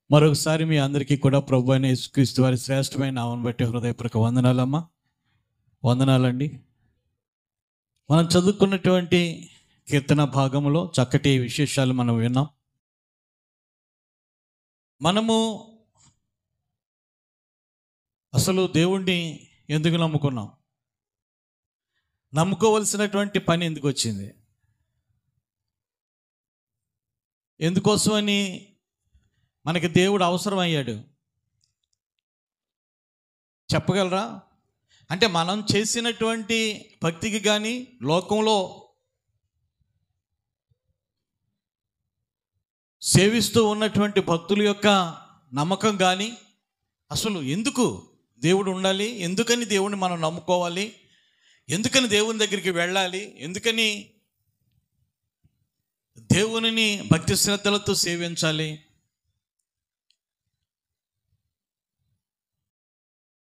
మరొకసారి మీ అందరికీ కూడా ప్రభు అయిన యేసుక్రీస్తు వారి శ్రేష్టమైన నామమును బట్టి హృదయపూర్వక వందనాలమ్మా, వందనాలండి. మనం చదువుకున్నటువంటి కీర్తన భాగంలో చక్కటి విశేషాలు మనం విన్నాం. మనము అసలు దేవుణ్ణి ఎందుకు నమ్ముకున్నాం? నమ్ముకోవలసినటువంటి పని ఎందుకు వచ్చింది? ఎందుకోసమని మనకి దేవుడు అవసరం అయ్యాడు చెప్పగలరా? అంటే మనం చేసినటువంటి భక్తికి కానీ, లోకంలో సేవిస్తూ ఉన్నటువంటి భక్తుల యొక్క నమ్మకం కానీ, అసలు ఎందుకు దేవుడు ఉండాలి, ఎందుకని దేవుడిని మనం నమ్ముకోవాలి, ఎందుకని దేవుని దగ్గరికి వెళ్ళాలి, ఎందుకని దేవునిని భక్తి శ్రద్ధలతో సేవించాలి,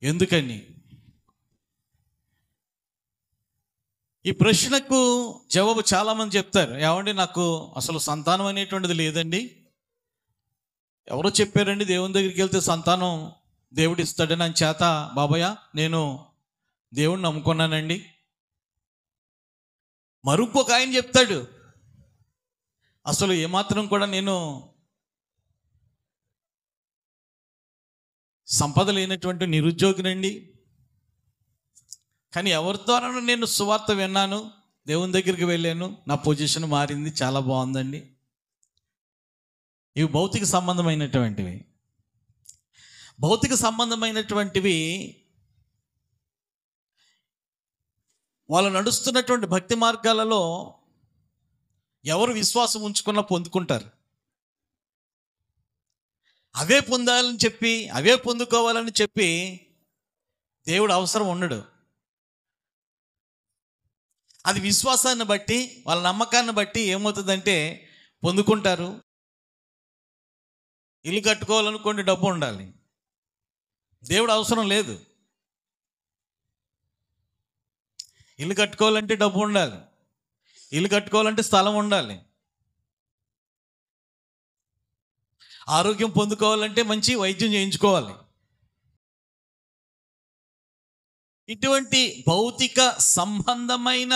ఎందుకని? ఈ ప్రశ్నకు జవాబు చాలామంది చెప్తారు. ఏమండి, నాకు అసలు సంతానం అనేటువంటిది లేదండి. ఎవరో చెప్పారండి దేవుని దగ్గరికి వెళ్తే సంతానం దేవుడు ఇస్తాడని. అని చేత బాబాయ్ నేను దేవుడిని నమ్ముకున్నానండి. మరొక ఆయన చెప్తాడు, అసలు ఏమాత్రం కూడా నేను సంపద లేనటువంటి నిరుద్యోగినండి, కానీ ఎవరి ద్వారా నేను సువార్త విన్నాను, దేవుని దగ్గరికి వెళ్ళాను, నా పొజిషన్ మారింది, చాలా బాగుందండి. ఇవి భౌతిక సంబంధమైనటువంటివి. భౌతిక సంబంధమైనటువంటివి వాళ్ళు నడుస్తున్నటువంటి భక్తి మార్గాలలో ఎవరు విశ్వాసం ఉంచుకున్నా పొందుకుంటారు. అవే పొందాలని చెప్పి, అవే పొందుకోవాలని చెప్పి దేవుడు అవసరం ఉండడు. అది విశ్వాసాన్ని బట్టి, వాళ్ళ నమ్మకాన్ని బట్టి ఏమవుతుందంటే పొందుకుంటారు. ఇల్లు కట్టుకోవాలనుకోండి, డబ్బు ఉండాలి. దేవుడు అవసరం లేదు. ఇల్లు కట్టుకోవాలంటే డబ్బు ఉండాలి, ఇల్లు కట్టుకోవాలంటే స్థలం ఉండాలి. ఆరోగ్యం పొందుకోవాలంటే మంచి వైద్యం చేయించుకోవాలి. ఇటువంటి భౌతిక సంబంధమైన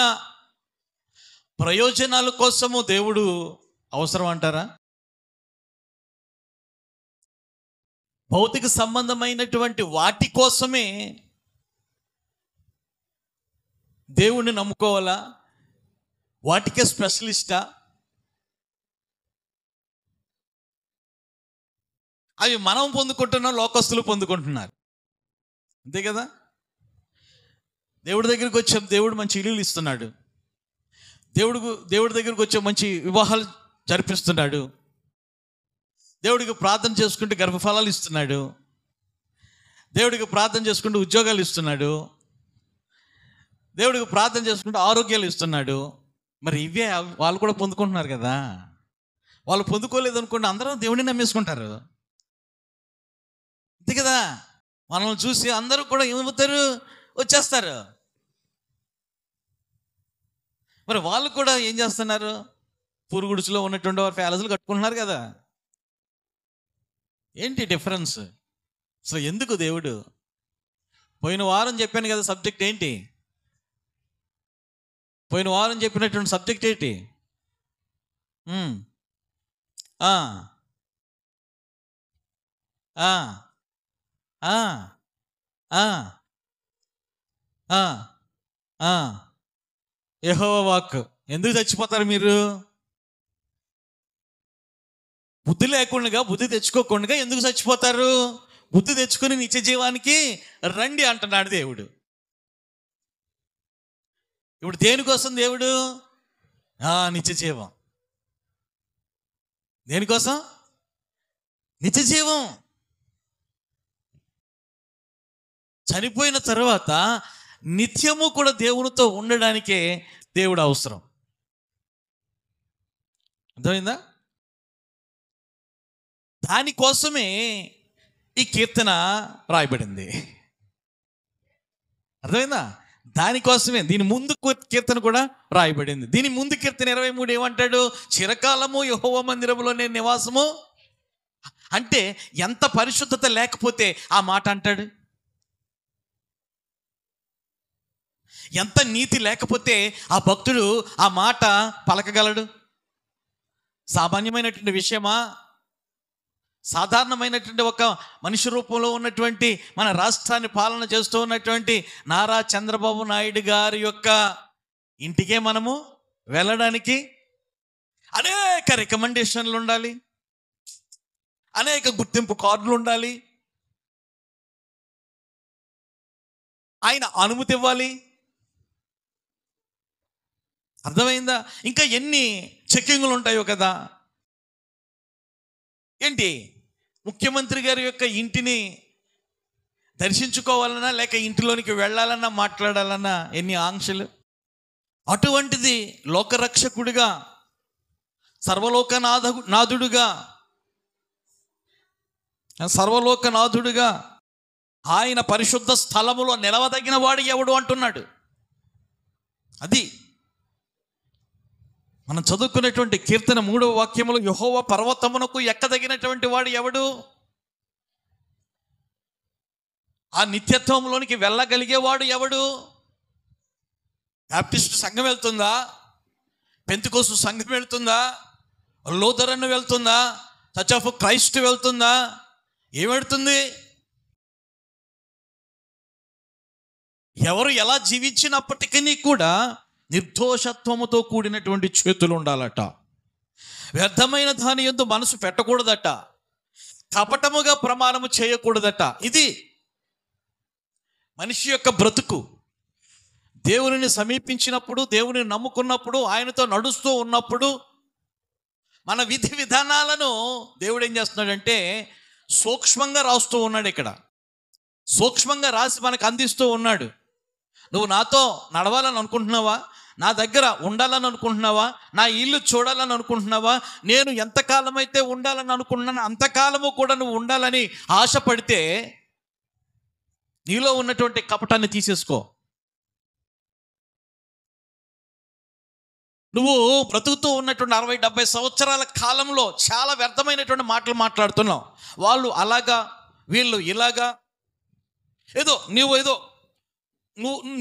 ప్రయోజనాల కోసము దేవుడు అవసరం అంటారా? భౌతిక సంబంధమైనటువంటి వాటి కోసమే దేవుణ్ణి నమ్ముకోవాలా? వాటికే స్పెషలిస్టా? అవి మనం పొందుకుంటున్నాం, లోకస్తులు పొందుకుంటున్నారు. అంతే కదా? దేవుడి దగ్గరికి వచ్చాం, దేవుడు మంచి ఇల్లులు ఇస్తున్నాడు. దేవుడి దగ్గరికి వచ్చే మంచి వివాహాలు జరిపిస్తున్నాడు. దేవుడికి ప్రార్థన చేసుకుంటే గర్భఫలాలు ఇస్తున్నాడు. దేవుడికి ప్రార్థన చేసుకుంటూ ఉద్యోగాలు ఇస్తున్నాడు. దేవుడికి ప్రార్థన చేసుకుంటూ ఆరోగ్యాలు ఇస్తున్నాడు. మరి ఇవే వాళ్ళు కూడా పొందుకుంటున్నారు కదా. వాళ్ళు పొందుకోలేదు అనుకోండి, అందరూ దేవుడిని నమ్మేసుకుంటారు. అంతే కదా? మనల్ని చూసి అందరూ కూడా ఏమవుతారు? వచ్చేస్తారు. మరి వాళ్ళు కూడా ఏం చేస్తున్నారు? పురుగుడుచులో ఉన్నటువంటి వారు ప్యాలెస్లు కట్టుకుంటున్నారు కదా. ఏంటి డిఫరెన్స్? అసలు ఎందుకు దేవుడు? పోయిన వారం చెప్పాను కదా సబ్జెక్ట్ ఏంటి? పోయిన వారం చెప్పినటువంటి సబ్జెక్ట్ ఏంటి? యెహోవా వాక్కు. ఎందుకు చచ్చిపోతారు మీరు? బుద్ధి లేకుండా, బుద్ధి తెచ్చుకోకుండా ఎందుకు చచ్చిపోతారు? బుద్ధి తెచ్చుకొని నిత్య జీవానికి రండి అంటున్నాడు దేవుడు. ఇప్పుడు దేనికోసం దేవుడు? నిత్య జీవం. దేనికోసం? నిత్య జీవం. చనిపోయిన తర్వాత నిత్యము కూడా దేవునితో ఉండడానికే దేవుడు అవసరం. అర్థమైందా? దానికోసమే ఈ కీర్తన రాయబడింది. అర్థమైందా? దానికోసమే దీని ముందు కీర్తన కూడా రాయబడింది. దీని ముందు కీర్తన 23 ఏమంటాడు? చిరకాలము యెహోవా మందిరములో నేను నివాసము అంటే ఎంత పరిశుద్ధత లేకపోతే ఆ మాట అంటాడు? ఎంత నీతి లేకపోతే ఆ భక్తుడు ఆ మాట పలకగలడు? సామాన్యమైనటువంటి విషయమా? సాధారణమైనటువంటి ఒక మనిషి రూపంలో ఉన్నటువంటి మన రాష్ట్రాన్ని పాలన చేస్తూ ఉన్నటువంటి నారా చంద్రబాబు నాయుడు గారి యొక్క ఇంటికే మనము వెళ్ళడానికి అనేక రికమెండేషన్లు ఉండాలి, అనేక గుర్తింపు కార్డులు ఉండాలి, ఆయన అనుమతి ఇవ్వాలి. అర్థమైందా? ఇంకా ఎన్ని చెక్కింగ్లు ఉంటాయో కదా. ఏంటి, ముఖ్యమంత్రి గారి యొక్క ఇంటిని దర్శించుకోవాలన్నా లేక ఇంటిలోనికి వెళ్ళాలన్నా మాట్లాడాలన్నా ఎన్ని ఆంక్షలు. అటువంటిది లోకరక్షకుడిగా, సర్వలోకనాథుడిగా ఆయన పరిశుద్ధ స్థలములో నిలవదగిన వాడు ఎవడు అంటున్నాడు. అది మనం చదువుకునేటువంటి కీర్తన 3వ వాక్యములో, యెహోవా పర్వతమునకు ఎక్కదగినటువంటి వాడు ఎవడు? ఆ నిత్యత్వంలోనికి వెళ్ళగలిగేవాడు ఎవడు? బ్యాప్టిస్ట్ సంఘం వెళ్తుందా? పెంతెకోస్తు సంఘం వెళ్తుందా? లూథరన్ వెళ్తుందా? చర్చ్ ఆఫ్ క్రైస్ట్ వెళ్తుందా? ఏమెడుతుంది? ఎవరు ఎలా జీవించినప్పటికీ కూడా నిర్దోషత్వముతో కూడినటువంటి చేతులు ఉండాలట. వ్యర్థమైన దాని యందు మనసు పెట్టకూడదట. కపటముగా ప్రమాణము చేయకూడదట. ఇది మనిషి యొక్క బ్రతుకు. దేవునిని సమీపించినప్పుడు, దేవుని నమ్ముకున్నప్పుడు, ఆయనతో నడుస్తూ ఉన్నప్పుడు మన విధి విధానాలను దేవుడు ఏం చేస్తున్నాడంటే సూక్ష్మంగా రాస్తూ ఉన్నాడు. ఇక్కడ సూక్ష్మంగా రాసి మనకు అందిస్తూ ఉన్నాడు. నువ్వు నాతో నడవాలని అనుకుంటున్నావా? నా దగ్గర ఉండాలని అనుకుంటున్నావా? నా ఇల్లు చూడాలని అనుకుంటున్నావా? నేను ఎంతకాలం అయితే ఉండాలని అనుకుంటున్నాను అంతకాలము కూడా నువ్వు ఉండాలని ఆశపడితే నీలో ఉన్నటువంటి కపటాన్ని తీసేసుకో. నువ్వు బ్రతుకుతూ ఉన్నటువంటి 60-70 సంవత్సరాల కాలంలో చాలా వ్యర్థమైనటువంటి మాటలు మాట్లాడుతున్నావు. వాళ్ళు అలాగా, వీళ్ళు ఇలాగా, ఏదో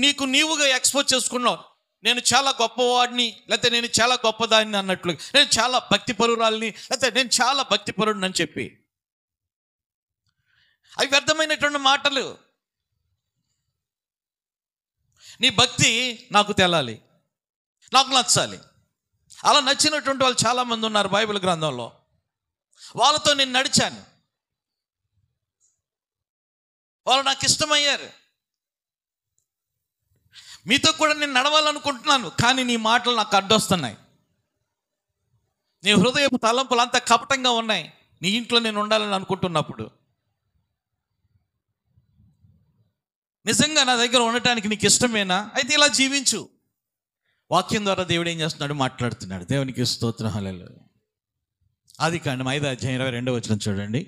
నీకు నీవుగా ఎక్స్పోజ్ చేసుకున్నావు. నేను చాలా గొప్పవాడిని, లేకపోతే నేను చాలా గొప్పదాన్ని అన్నట్లు, నేను చాలా భక్తిపరురాలిని, లేకపోతే నేను చాలా భక్తిపరుడిని అని చెప్పి, అవి వ్యర్థమైనటువంటి మాటలు. నీ భక్తి నాకు తెలాలి, నాకు నచ్చాలి. అలా నచ్చినటువంటి వాళ్ళు చాలామంది ఉన్నారు బైబిల్ గ్రంథంలో. వాళ్ళతో నేను నడిచాను, వాళ్ళు నాకు ఇష్టమయ్యారు. మీతో కూడా నేను నడవాలనుకుంటున్నాను, కానీ నీ మాటలు నాకు అడ్డొస్తున్నాయి. నీ హృదయపు తలంపులు అంత కపటంగా ఉన్నాయి. నీ ఇంట్లో నేను ఉండాలని అనుకుంటున్నప్పుడు నిజంగా నా దగ్గర ఉండటానికి నీకు ఇష్టమేనా? అయితే ఇలా జీవించు. వాక్యం ద్వారా దేవుడు ఏం చేస్తున్నాడు? మాట్లాడుతున్నాడు. దేవునికి స్తోత్రం, హల్లెలూయా. ఆదికాండం 5వ అధ్యాయం 22వ వచనం చూడండి.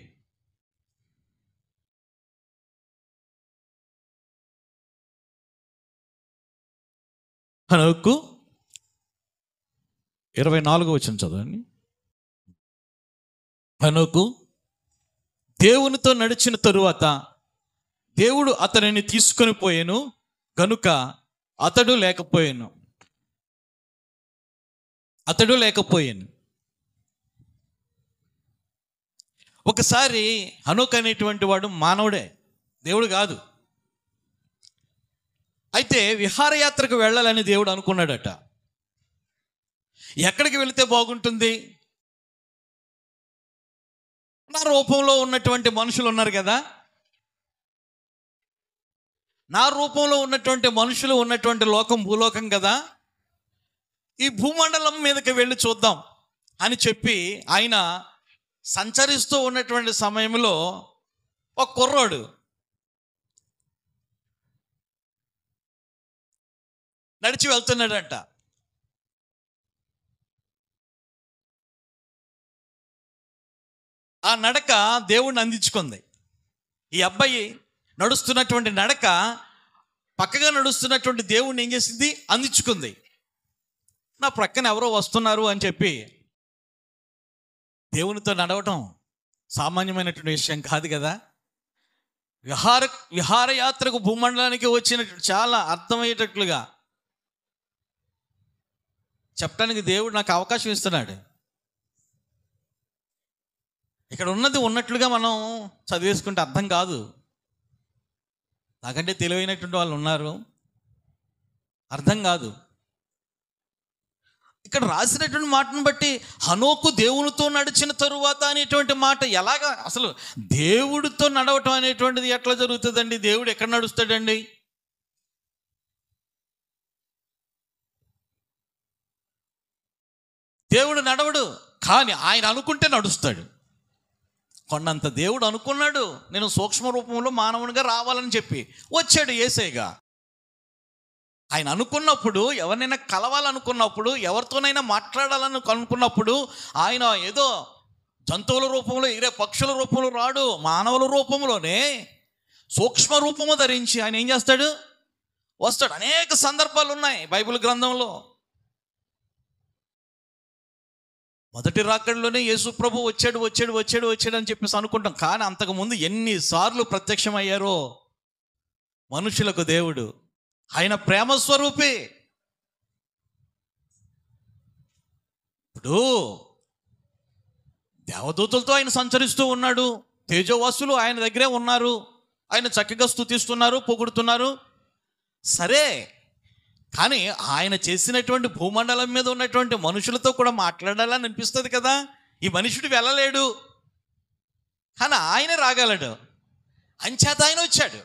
హనోకు 24వ వచనం చదవండి. హనోకు దేవునితో నడిచిన తరువాత దేవుడు అతనిని తీసుకొని పోయాను గనుక అతడు లేకపోయాను. ఒకసారి హనోక్ అనేటువంటి వాడు మానవుడే, దేవుడు కాదు. అయితే విహారయాత్రకు వెళ్ళాలని దేవుడు అనుకున్నాడట. ఎక్కడికి వెళితే బాగుంటుంది? నా రూపంలో ఉన్నటువంటి మనుషులు ఉన్నారు కదా, నా రూపంలో ఉన్నటువంటి మనుషులు ఉన్నటువంటి లోకం భూలోకం కదా, ఈ భూమండలం మీదకి వెళ్ళి చూద్దాం అని చెప్పి ఆయన సంచరిస్తూ ఉన్నటువంటి సమయంలో ఒక కుర్రోడు నడిచి వెళ్తున్నాడంట. ఆ నడక దేవుణ్ణి అందించుకుంది. ఈ అబ్బాయి నడుస్తున్నటువంటి నడక పక్కగా నడుస్తున్నటువంటి దేవుణ్ణి ఏం చేసింది? అందించుకుంది. నా ప్రక్కన ఎవరో వస్తున్నారు అని చెప్పి దేవునితో నడవటం సామాన్యమైనటువంటి విషయం కాదు కదా. విహారయాత్రకు భూమండలానికి వచ్చినట్టు చాలా అర్థమయ్యేటట్లుగా చెప్పడానికి దేవుడు నాకు అవకాశం ఇస్తున్నాడు. ఇక్కడ ఉన్నది ఉన్నట్లుగా మనం చదివేసుకుంటే అర్థం కాదు. నాకంటే తెలివైనటువంటి వాళ్ళు ఉన్నారు, అర్థం కాదు. ఇక్కడ రాసినటువంటి మాటను బట్టి హనోకు దేవునితో నడిచిన తరువాత అనేటువంటి మాట ఎలాగా, అసలు దేవుడితో నడవటం అనేటువంటిది ఎట్లా జరుగుతుందండి? దేవుడు ఎక్కడ నడుస్తాడండి? దేవుడు నడవడు, కానీ ఆయన అనుకుంటే నడుస్తాడు. కొండంత దేవుడు అనుకున్నాడు, నేను సూక్ష్మ రూపంలో మానవునిగా రావాలని చెప్పి వచ్చాడు యేసయ్యగా. ఆయన అనుకున్నప్పుడు, ఎవరినైనా కలవాలనుకున్నప్పుడు, ఎవరితోనైనా మాట్లాడాలని అనుకున్నప్పుడు ఆయన ఏదో జంతువుల రూపంలో, ఇరే పక్షుల రూపంలో రాడు, మానవుల రూపంలోనే సూక్ష్మ రూపము ధరించి ఆయన ఏం చేస్తాడు? వస్తాడు. అనేక సందర్భాలు ఉన్నాయి బైబిల్ గ్రంథంలో. మొదటి రాకడలోనే యేసు ప్రభు వచ్చాడు అని చెప్పేసి అనుకుంటాం, కానీ అంతకుముందు ఎన్నిసార్లు ప్రత్యక్షమయ్యారో మనుషులకు దేవుడు. ఆయన ప్రేమ స్వరూపి. ఇప్పుడు దేవదూతలతో ఆయన సంచరిస్తూ ఉన్నాడు, తేజోవాసులు ఆయన దగ్గరే ఉన్నారు, ఆయన చక్కగా స్తుతిస్తున్నారు, పొగుడుతున్నారు. సరే, కానీ ఆయన చేసినటువంటి భూమండలం మీద ఉన్నటువంటి మనుషులతో కూడా మాట్లాడాలని అనిపిస్తుంది కదా. ఈ మనుషుడు వెళ్ళలేడు, కానీ ఆయన రాగలడు. అంచేత ఆయన వచ్చాడు.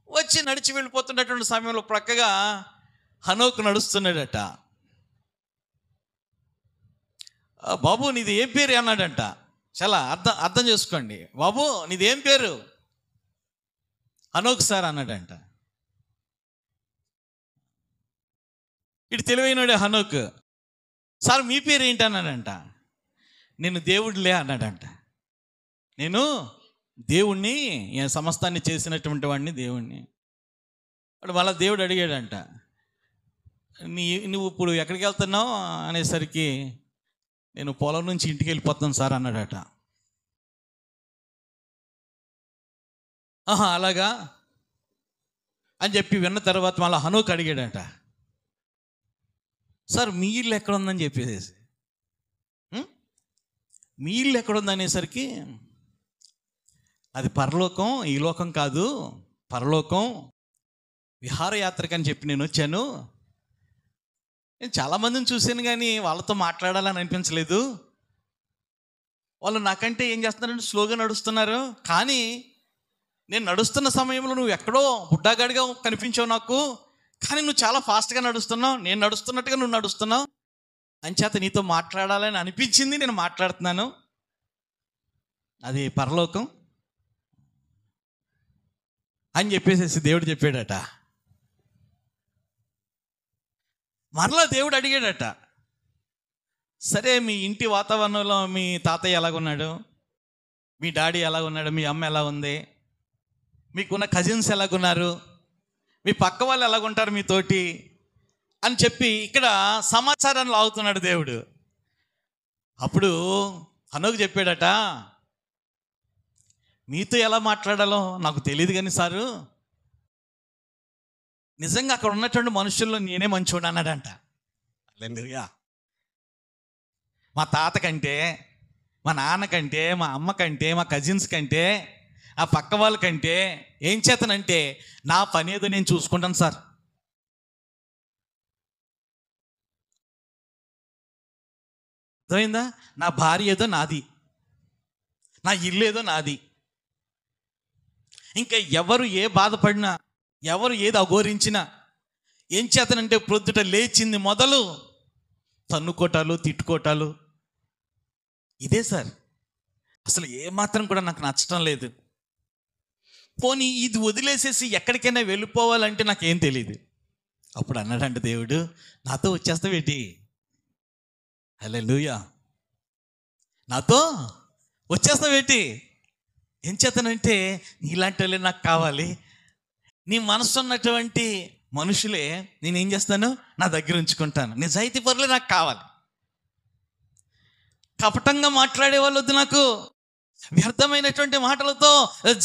వచ్చి నడిచి వెళ్ళిపోతున్నటువంటి సమయంలో ప్రక్కగా హనోకు నడుస్తున్నాడట. బాబు నీది ఏం పేరు అన్నాడంట. చాలా అర్థం చేసుకోండి. బాబు నీది ఏం పేరు? హనోకు సార్ అన్నాడంట. ఇటు తెలివైనడే హనోకు. సార్ మీ పేరు ఏంటి అన్నాడంట. నేను దేవుడిలే అన్నాడంట. నేను దేవుణ్ణి, సమస్తాన్ని చేసినటువంటి వాడిని, దేవుణ్ణి. వాడు మళ్ళీ దేవుడు అడిగాడంట, నువ్వు ఇప్పుడు ఎక్కడికి వెళ్తున్నావు అనేసరికి నేను పొలం నుంచి ఇంటికి వెళ్ళిపోతాను సార్ అన్నాడట. అలాగా అని చెప్పి విన్న తర్వాత మళ్ళీ హనోకు అడిగాడట, సార్ మీ ఇల్లు ఎక్కడ ఉందని చెప్పేసి, మీ ఇల్లు ఎక్కడుంది అనేసరికి, అది పరలోకం, ఈ లోకం కాదు, పరలోకం, విహారయాత్రకు అని చెప్పి నేను వచ్చాను. నేను చాలామందిని చూశాను కానీ వాళ్ళతో మాట్లాడాలని అనిపించలేదు. వాళ్ళు నాకంటే ఏం చేస్తున్నారంటే స్లోగా నడుస్తున్నారు, కానీ నేను నడుస్తున్న సమయంలో నువ్వు ఎక్కడో బుడ్డాగాడిగా కనిపించావు నాకు, కానీ నువ్వు చాలా ఫాస్ట్గా నడుస్తున్నావు, నేను నడుస్తున్నట్టుగా నువ్వు నడుస్తున్నావు, అంచేత నీతో మాట్లాడాలని అనిపించింది, నేను మాట్లాడుతున్నాను. అది పరలోకం అని చెప్పేసి దేవుడు చెప్పాడట. మరలా దేవుడు అడిగాడట, సరే మీ ఇంటి వాతావరణంలో మీ తాతయ్య ఎలాగున్నాడు, మీ డాడీ ఎలాగున్నాడు, మీ అమ్మ ఎలా ఉంది, మీకున్న కజిన్స్ ఎలాగున్నారు, మీ పక్క వాళ్ళు ఎలాగుంటారు మీతోటి అని చెప్పి ఇక్కడ సమాచారాన్ని లాగుతున్నాడు దేవుడు. అప్పుడు హనోకు చెప్పాడట, మీతో ఎలా మాట్లాడాలో నాకు తెలియదు కానీ సారు, నిజంగా అక్కడ ఉన్నటువంటి మనుషుల్లో నేనే మంచోడు అన్నాడంట. హల్లెలూయా. మా తాత కంటే, మా నాన్న కంటే, మా అమ్మ కంటే, మా కజిన్స్ కంటే, ఆ పక్క వాళ్ళకంటే ఏం చేతనంటే నా పని ఏదో నేను చూసుకుంటాను సార్. అర్థమైందా? నా భార్య ఏదో నాది, నా ఇల్లు ఏదో నాది. ఇంకా ఎవరు ఏ బాధపడినా, ఎవరు ఏది అఘోరించినా ఏం చేతనంటే ప్రొద్దుట లేచింది మొదలు తన్నుకోటాలు, తిట్టుకోటాలు, ఇదే సార్. అసలు ఏమాత్రం కూడా నాకు నచ్చడం లేదు. పోనీ ఇది వదిలేసేసి ఎక్కడికైనా వెళ్ళిపోవాలంటే నాకేం తెలియదు. అప్పుడు అన్నాడంటే దేవుడు, నాతో వచ్చేస్తావేటి? హల్లెలూయా. నాతో వచ్చేస్తావేటి? ఏం చేతనంటే నీలాంటి వాళ్ళే నాకు కావాలి. నీ మనసు ఉన్నటువంటి మనుషులే నేనేం చేస్తాను, నా దగ్గర ఉంచుకుంటాను. నిజాయితీ పరులే నాకు కావాలి. కపటంగా మాట్లాడే వాళ్ళు వద్దు నాకు. వ్యర్థమైనటువంటి మాటలతో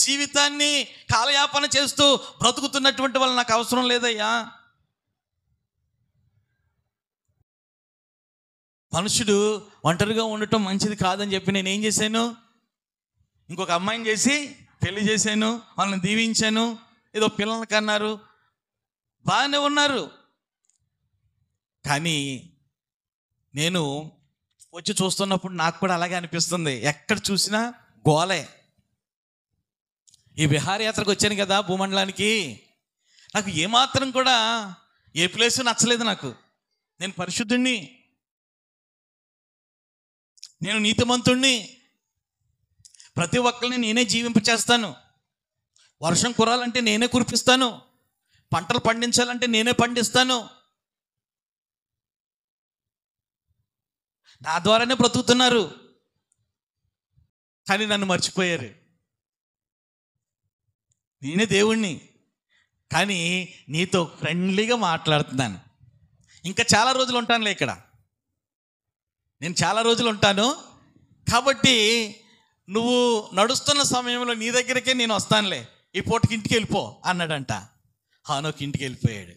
జీవితాన్ని కాలయాపన చేస్తూ బ్రతుకుతున్నటువంటి వాళ్ళు నాకు అవసరం లేదయ్యా. మనుషుడు ఒంటరిగా ఉండటం మంచిది కాదని చెప్పి నేను ఏం చేశాను, ఇంకొక అమ్మాయిని చేసి పెళ్లి చేశాను, వాళ్ళని దీవించాను, ఏదో పిల్లలకి కన్నారు, బాగానే ఉన్నారు. కానీ నేను వచ్చి చూస్తున్నప్పుడు నాకు కూడా అలాగే అనిపిస్తుంది. ఎక్కడ చూసినా గోలే. ఈ విహారయాత్రకు వచ్చాను కదా భూమండలానికి, నాకు ఏమాత్రం కూడా ఏ ప్లేస్ నచ్చలేదు. నాకు, నేను పరిశుద్ధుణ్ణి, నేను నీతిమంతుణ్ణి, ప్రతి ఒక్కరిని నేనే జీవింపచేస్తాను, వర్షం కురాలంటే నేనే కురిపిస్తాను, పంటలు పండించాలంటే నేనే పండిస్తాను, నా ద్వారానే బ్రతుకుతున్నారు. కానీ నన్ను మర్చిపోయారు. నేనే దేవుణ్ణి, కానీ నీతో ఫ్రెండ్లీగా మాట్లాడుతున్నాను. ఇంకా చాలా రోజులు ఉంటానులే ఇక్కడ, నేను చాలా రోజులు ఉంటాను కాబట్టి నువ్వు నడుస్తున్న సమయంలో నీ దగ్గరికే నేను వస్తానులే, ఈ పూటకి ఇంటికి వెళ్ళిపో అన్నాడంట. హానోకు ఇంటికి వెళ్ళిపోయాడు.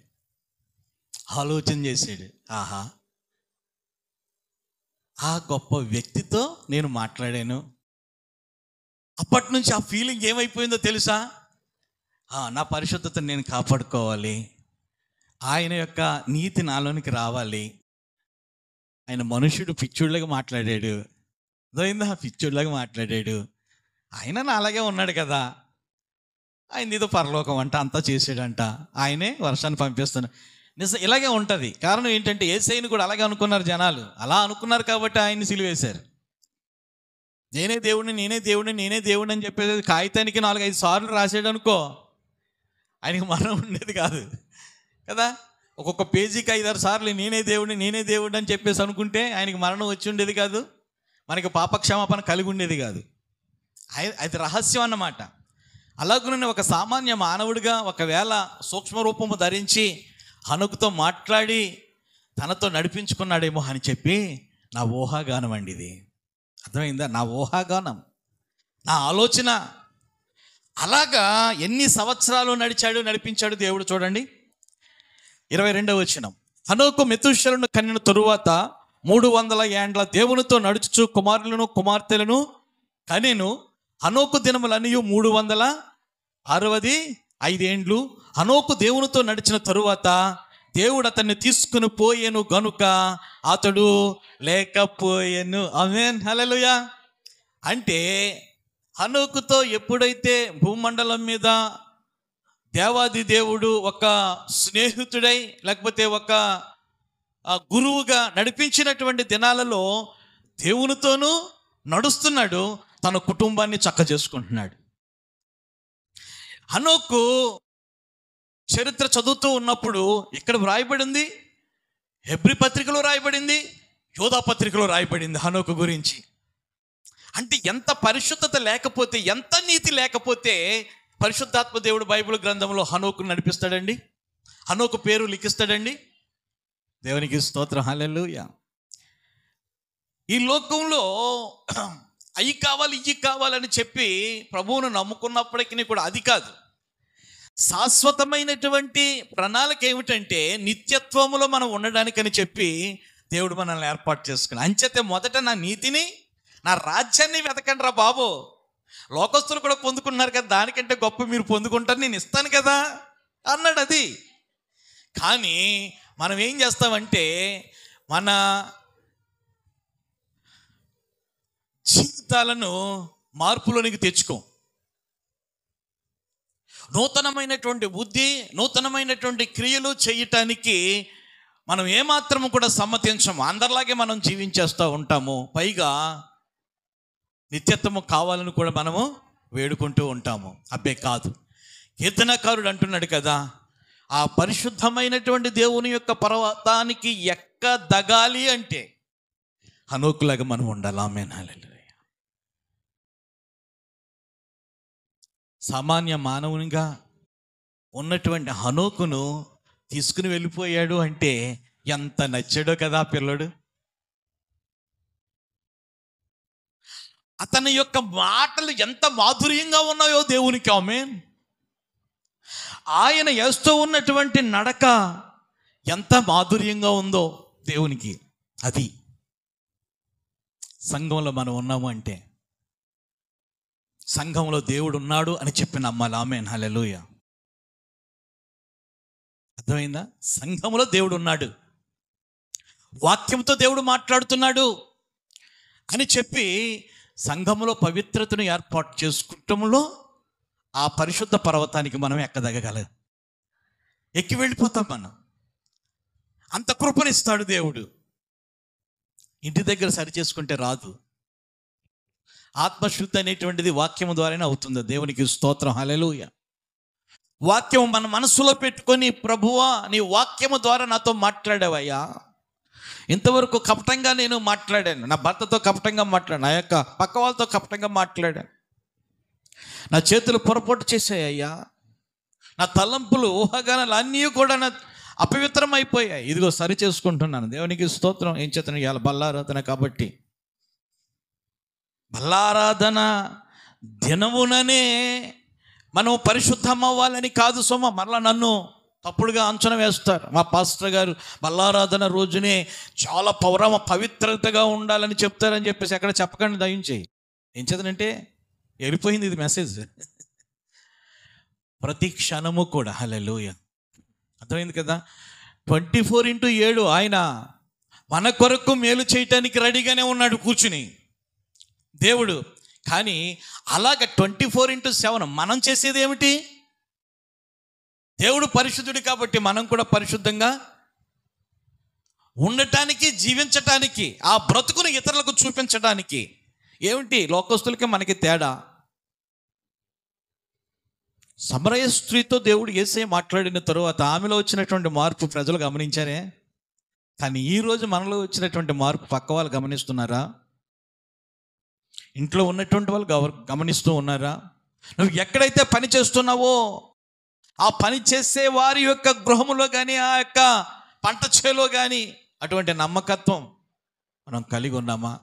ఆలోచన చేశాడు, ఆహా, ఆ గొప్ప వ్యక్తితో నేను మాట్లాడాను. అప్పటి నుంచి ఆ ఫీలింగ్ ఏమైపోయిందో తెలుసా, నా పరిశుద్ధతను నేను కాపాడుకోవాలి, ఆయన యొక్క నీతి నాలోనికి రావాలి. ఆయన మనుషుడు పిచ్చోళ్ళగా మాట్లాడాడు, అదైందా, పిచ్చోళ్ళగా మాట్లాడాడు. ఆయన నా అలాగే ఉన్నాడు కదా, ఆయన ఏదో పరలోకం అంట అంతా చేసాడంట, ఆయనే వర్షాన్ని పంపిస్తాను. నిజం ఇలాగే ఉంటుంది. కారణం ఏంటంటే యేసయ్యను కూడా అలాగే అనుకున్నారు జనాలు. అలా అనుకున్నారు కాబట్టి ఆయన్ని సిలువేశారు. నేనే దేవుడిని, నేనే దేవుడిని, నేనే దేవుడిని అని చెప్పేది కాగితానికి 4-5 సార్లు రాసాడు అనుకో, ఆయనకి మరణం ఉండేది కాదు కదా. ఒక్కొక్క పేజీకి 5-6 సార్లు నేనే దేవుడిని, నేనే దేవుడిని అని చెప్పేసి అనుకుంటే ఆయనకి మరణం వచ్చి ఉండేది కాదు, మనకి పాపక్షమాపణ కలిగి ఉండేది కాదు. అది రహస్యం అన్నమాట. అలాగనే ఒక సామాన్య మానవుడిగా ఒకవేళ సూక్ష్మ రూపము ధరించి హనోకుతో మాట్లాడి తనతో నడిపించుకున్నాడేమో అని చెప్పి నా ఊహాగానం అండి ఇది. అర్థమైందా? నా ఊహాగానం, నా ఆలోచన. అలాగా ఎన్ని సంవత్సరాలు నడిపించాడు దేవుడు. చూడండి 22వ వచనం. హనోకు మెతూషెలను కనిన తరువాత 300 ఏండ్ల దేవునితో నడుచుచు కుమారులను కుమార్తెలను కనెను. హనోకు దినములన్నీ 365 ఏండ్లు. హనోకు దేవునితో నడిచిన తరువాత దేవుడు అతన్ని తీసుకుని పోయేను గనుక అతడు లేకపోయేను. ఆమేన్, హల్లెలూయా. అంటే హనోకుతో ఎప్పుడైతే భూమండలం మీద దేవాది దేవుడు ఒక స్నేహితుడై లేకపోతే ఒక గురువుగా నడిపించినటువంటి దినాలలో దేవునితోనూ నడుస్తున్నాడు, తన కుటుంబాన్ని చక్క చేసుకుంటున్నాడు. హనోకు చరిత్ర చదువుతూ ఉన్నప్పుడు ఇక్కడ రాయబడింది, హెబ్రీ పత్రికలో రాయబడింది, యోధా పత్రికలో రాయబడింది హనోకు గురించి. అంటే ఎంత పరిశుద్ధత లేకపోతే, ఎంత నీతి లేకపోతే పరిశుద్ధాత్మ దేవుడు బైబిల్ గ్రంథంలో హనోకును నడిపిస్తాడండి, హనోకు పేరు లిఖిస్తాడండి. దేవునికి స్తోత్రం, హల్లెలూయా. ఈ లోకంలో అవి కావాలి ఇవి కావాలని చెప్పి ప్రభువును నమ్ముకున్నప్పటికీ కూడా అది కాదు. శాశ్వతమైనటువంటి ప్రణాళిక ఏమిటంటే నిత్యత్వములో మనం ఉండడానికని చెప్పి దేవుడు మనల్ని ఏర్పాటు చేసుకుని, అంచేతే మొదట నా నీతిని, నా రాజ్యాన్ని వెతకండి రా బాబు. లోకస్తులు కూడా పొందుకున్నారు కదా, దానికంటే గొప్ప మీరు పొందుకుంటారు, నేను ఇస్తాను కదా అన్నాడు. అది కానీ మనం ఏం చేస్తామంటే మన జీవితాలను మార్పులోనికి తెచ్చుకోం. నూతనమైనటువంటి బుద్ధి, నూతనమైనటువంటి క్రియలు చేయటానికి మనం ఏమాత్రము కూడా సమ్మతించము. అందరిలాగే మనం జీవించేస్తూ ఉంటాము. పైగా నిత్యత్వము కావాలని కూడా మనము వేడుకుంటూ ఉంటాము. అబ్బే కాదు, కీర్తనకారుడు అంటున్నాడు కదా, ఆ పరిశుద్ధమైనటువంటి దేవుని యొక్క పర్వతానికి ఎక్కదగాలి అంటే హనోకులాగా మనం ఉండాలి. ఆమేన్, హల్లెలూయా. సామాన్య మానవునిగా ఉన్నటువంటి హనోకును తీసుకుని వెళ్ళిపోయాడు అంటే ఎంత నచ్చాడో కదా పిల్లడు. అతని యొక్క మాటలు ఎంత మాధుర్యంగా ఉన్నాయో దేవునికి. ఆమేన్. ఆయన వేస్తూ ఉన్నటువంటి నడక ఎంత మాధుర్యంగా ఉందో దేవునికి. అది సంఘంలో మనం ఉన్నాము అంటే సంఘంలో దేవుడు ఉన్నాడు అని చెప్పి నమ్మాలి. ఆమేన్. హల్లెలూయా. అర్థమైందా? సంఘంలో దేవుడు ఉన్నాడు, వాక్యంతో దేవుడు మాట్లాడుతున్నాడు అని చెప్పి సంఘంలో పవిత్రతను ఏర్పాటు చేసుకుంటంలో ఆ పరిశుద్ధ పర్వతానికి మనం ఎక్కదగగలం, ఎక్కి వెళ్ళిపోతాం మనం. అంత కృపనిస్తాడు దేవుడు. ఇంటి దగ్గర సరి చేసుకుంటే రాదు. ఆత్మశుద్ధి అనేటువంటిది వాక్యం ద్వారానే అవుతుంది. దేవునికి స్తోత్రం. హల్లెలూయా. వాక్యం మన మనసులో పెట్టుకొని, ప్రభువా నీ వాక్యము ద్వారా నాతో మాట్లాడావయ్యా. ఇంతవరకు కపటంగా నేను మాట్లాడాను, నా భర్తతో కపటంగా మాట్లాడాను, నా యొక్క పక్క వాళ్ళతో కపటంగా మాట్లాడాను, నా చేతులు పొరపాటు చేసాయ్యా, నా తలంపులు ఊహాగానాలు అన్నీ కూడా నా అపవిత్రం అయిపోయాయి. ఇదిగో సరి చేసుకుంటున్నాను. దేవునికి స్తోత్రం. ఏం చేతను ఇవాళ బల్లారాధన కాబట్టి బల్లారాధన దినముననే మనం పరిశుద్ధం అవ్వాలని కాదు సోమ. మరలా నన్ను తప్పుడుగా అంచనా వేస్తారు. మా పాస్టర్ గారు బల్లారాధన రోజునే చాలా పవిత్రతగా ఉండాలని చెప్తారని చెప్పేసి ఎక్కడ చెప్పకండి దయించేయి. ఏం చేతనంటే వెళ్ళిపోయింది ఇది మెసేజ్. ప్రతి క్షణము కూడా హల్లెలూయా. అర్థమైంది కదా? 24/7 ఆయన మన కొరకు మేలు చేయటానికి రెడీగానే ఉన్నాడు కూర్చుని దేవుడు. కానీ అలాగ 24/7 మనం చేసేది ఏమిటి? దేవుడు పరిశుద్ధుడు కాబట్టి మనం కూడా పరిశుద్ధంగా ఉండటానికి, జీవించటానికి, ఆ బ్రతుకుని ఇతరులకు చూపించడానికి. ఏమిటి లోకస్తులకి మనకి తేడా? సమరయ స్త్రీతో దేవుడు యేసే మాట్లాడిన తరువాత ఆమెలో వచ్చినటువంటి మార్పు ప్రజలు గమనించారే. కానీ ఈరోజు మనలో వచ్చినటువంటి మార్పు పక్క వాళ్ళు గమనిస్తున్నారా? ఇంట్లో ఉన్నటువంటి వాళ్ళు గమనిస్తూ ఉన్నారా? నువ్వు ఎక్కడైతే పని చేస్తున్నావో ఆ పని చేసే వారి యొక్క గృహములో కానీ, ఆ యొక్క పంట చేలో కానీ అటువంటి నమ్మకత్వం మనం కలిగి ఉన్నామా?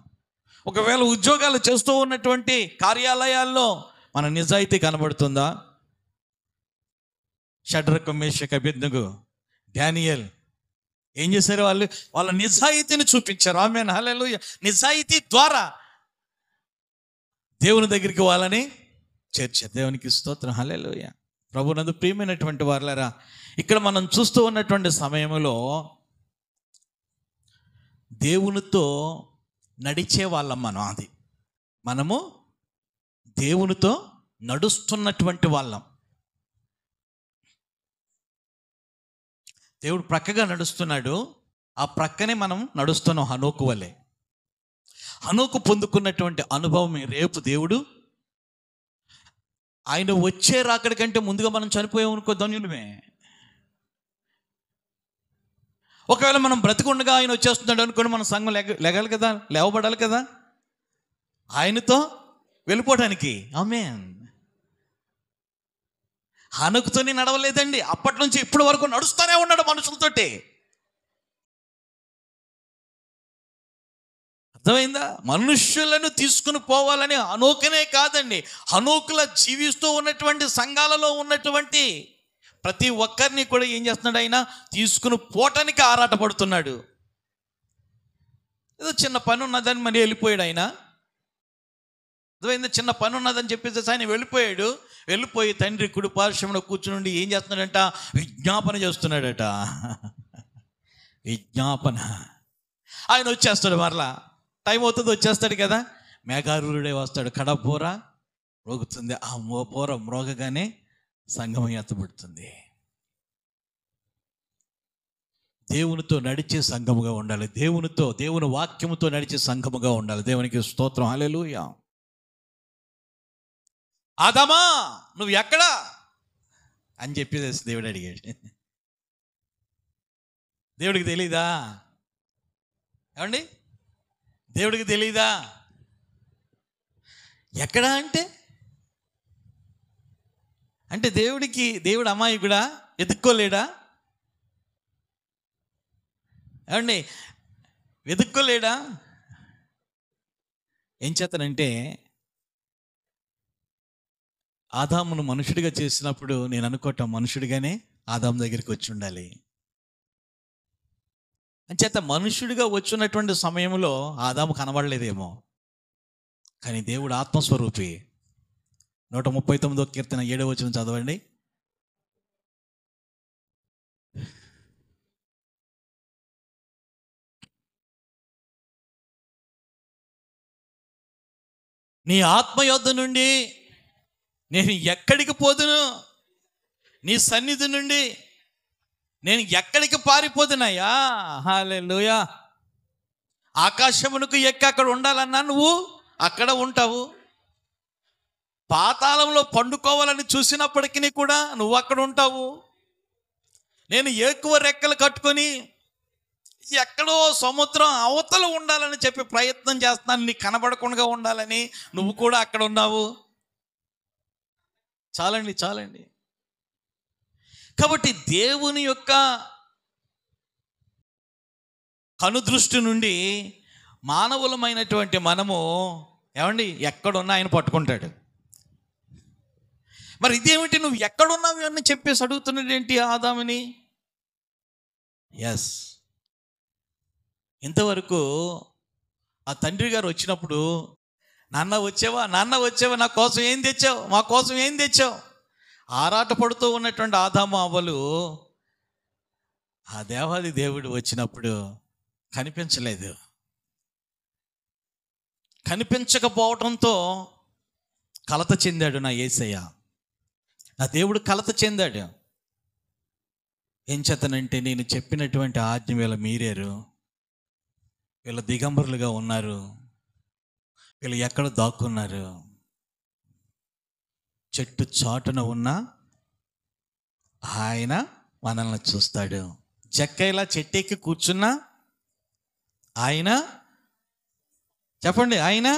ఒకవేళ ఉద్యోగాలు చేస్తూ ఉన్నటువంటి కార్యాలయాల్లో మన నిజాయితీ కనబడుతుందా? షడ్రకు, మేషకు, అబేద్నెగో, డానియేల్ ఏం చేశారు? వాళ్ళ నిజాయితీని చూపించారు. ఆమేన్. హల్లెలూయా. నిజాయితీ ద్వారా దేవుని దగ్గరికి వాళ్ళని చేర్చారు. దేవునికి స్తోత్రం. హల్లెలూయా. ప్రభునందు ప్రియమైనటువంటి వారలారా, ఇక్కడ మనం చూస్తూ ఉన్నటువంటి సమయంలో దేవునితో నడిచే వాళ్ళం మనము దేవునితో నడుస్తున్నటువంటి వాళ్ళం. దేవుడు ప్రక్కగా నడుస్తున్నాడు, ఆ ప్రక్కనే మనం నడుస్తున్నాం. హనోకు వలె. హనోకు పొందుకున్నటువంటి అనుభవం రేపు దేవుడు ఆయన వచ్చే రాకడి కంటే ముందుగా మనం చనిపోయాం అనుకో, ధన్యులమే. ఒకవేళ మనం బ్రతికుండగా ఆయన వచ్చేస్తున్నాడు అనుకోండి, మన సంఘం లెగాలి కదా, లేవబడాలి కదా ఆయనతో వెళ్ళిపోవడానికి. ఆమేన్. హనోకుతోనే నడవలేదండి, అప్పటి నుంచి ఇప్పటి వరకు నడుస్తూనే ఉన్నాడు మనుషులతోటి. అర్థమైందా? మనుష్యులను తీసుకుని పోవాలని హనోకునే కాదండి, హనోకుల జీవిస్తూ ఉన్నటువంటి సంఘాలలో ఉన్నటువంటి ప్రతి ఒక్కరిని కూడా ఏం చేస్తున్నాడు? ఆయన తీసుకుని పోవటానికి ఆరాటపడుతున్నాడు. ఏదో చిన్న పని ఉన్నదని మరి వెళ్ళిపోయాడు ఆయన. అర్థమైందా? చిన్న పని ఉన్నదని చెప్పేసి ఆయన వెళ్ళిపోయి తండ్రి కుడి పార్శ్వంలో కూర్చుని ఏం చేస్తున్నాడంట? విజ్ఞాపన చేస్తున్నాడట. విజ్ఞాపన. ఆయన వచ్చేస్తాడు, మరలా టైం అవుతుంది, వచ్చేస్తాడు కదా. మేఘారూరుడే వస్తాడు. కడబోర మ్రోగుతుంది. ఆ బోర మ్రోగగానే సంఘం ఎత్తబడుతుంది. దేవునితో నడిచే సంఘముగా ఉండాలి. దేవుని వాక్యముతో నడిచే సంఘముగా ఉండాలి. దేవునికి స్తోత్రం. హల్లెలూయా. ఆదామా నువ్వు ఎక్కడా అని చెప్పేసి దేవుడు అడిగాడు. దేవుడికి తెలీదా? ఏమండి, దేవుడికి తెలీదా? ఎక్కడా అంటే దేవుడు అమాయకుడా? వెతుక్కోలేడా? ఏమండి, వెతుక్కోలేడా? ఏం చేతనంటే ఆదామును మనుషుడిగా చేసినప్పుడు నేను అనుకోవటం మనుషుడిగానే ఆదాము దగ్గరికి వచ్చి ఉండాలి. అంచేత మనుషుడిగా వచ్చినటువంటి సమయంలో ఆదాము కనబడలేదేమో, కానీ దేవుడు ఆత్మస్వరూపి. 139వ కీర్తన 7వ వచనం చదవండి. నీ ఆత్మ యొద్ద నుండి నేను ఎక్కడికి పోదును, నీ సన్నిధి నుండి నేను ఎక్కడికి పారిపోదునయ్యా. హల్లెలూయా. ఆకాశమునకు ఎక్కి అక్కడ ఉండాలన్నా నువ్వు అక్కడ ఉంటావు. పాతాళంలో పండుకోవాలని చూసినప్పటికీ కూడా నువ్వు అక్కడ ఉంటావు. నేను ఎక్కువ రెక్కలు కట్టుకొని ఎక్కడో సముద్రం అవతల ఉండాలని చెప్పి ప్రయత్నం చేస్తున్నాను, నీకు కనబడకుండా ఉండాలని, నువ్వు కూడా అక్కడ ఉన్నావు. చాలండి. కాబట్టి దేవుని యొక్క కనుదృష్టి నుండి మానవులమైనటువంటి మనము ఏమండి ఎక్కడున్నా ఆయన పట్టుకుంటాడు. మరి ఇదేమిటి, నువ్వు ఎక్కడున్నావు అని చెప్పేసి అడుగుతున్నాడు ఏంటి ఆదాముని? ఎస్, ఇంతవరకు ఆ తండ్రి గారు వచ్చినప్పుడు నాన్న వచ్చావా నా కోసం ఏం తెచ్చావు, మా కోసం ఏం తెచ్చావు ఆరాట పడుతూ ఉన్నటువంటి ఆదాము అవ్వలు ఆ దేవాది దేవుడు వచ్చినప్పుడు కనిపించలేదు. కనిపించకపోవడంతో కలత చెందాడు నా యేసయ్య. నా దేవుడు కలత చెందాడు. ఏం చేతనంటే నేను చెప్పినటువంటి ఆజ్ఞ వీళ్ళ మీరారు, వీళ్ళ దిగంబరులుగా ఉన్నారు, వీళ్ళు ఎక్కడ దాక్కున్నారు. చెట్టు చాటున ఉన్న ఆయన మనల్ని చూస్తాడు. జక్కయ్యలా చెట్టెక్కి కూర్చున్నా ఆయన, చెప్పండి, ఆయన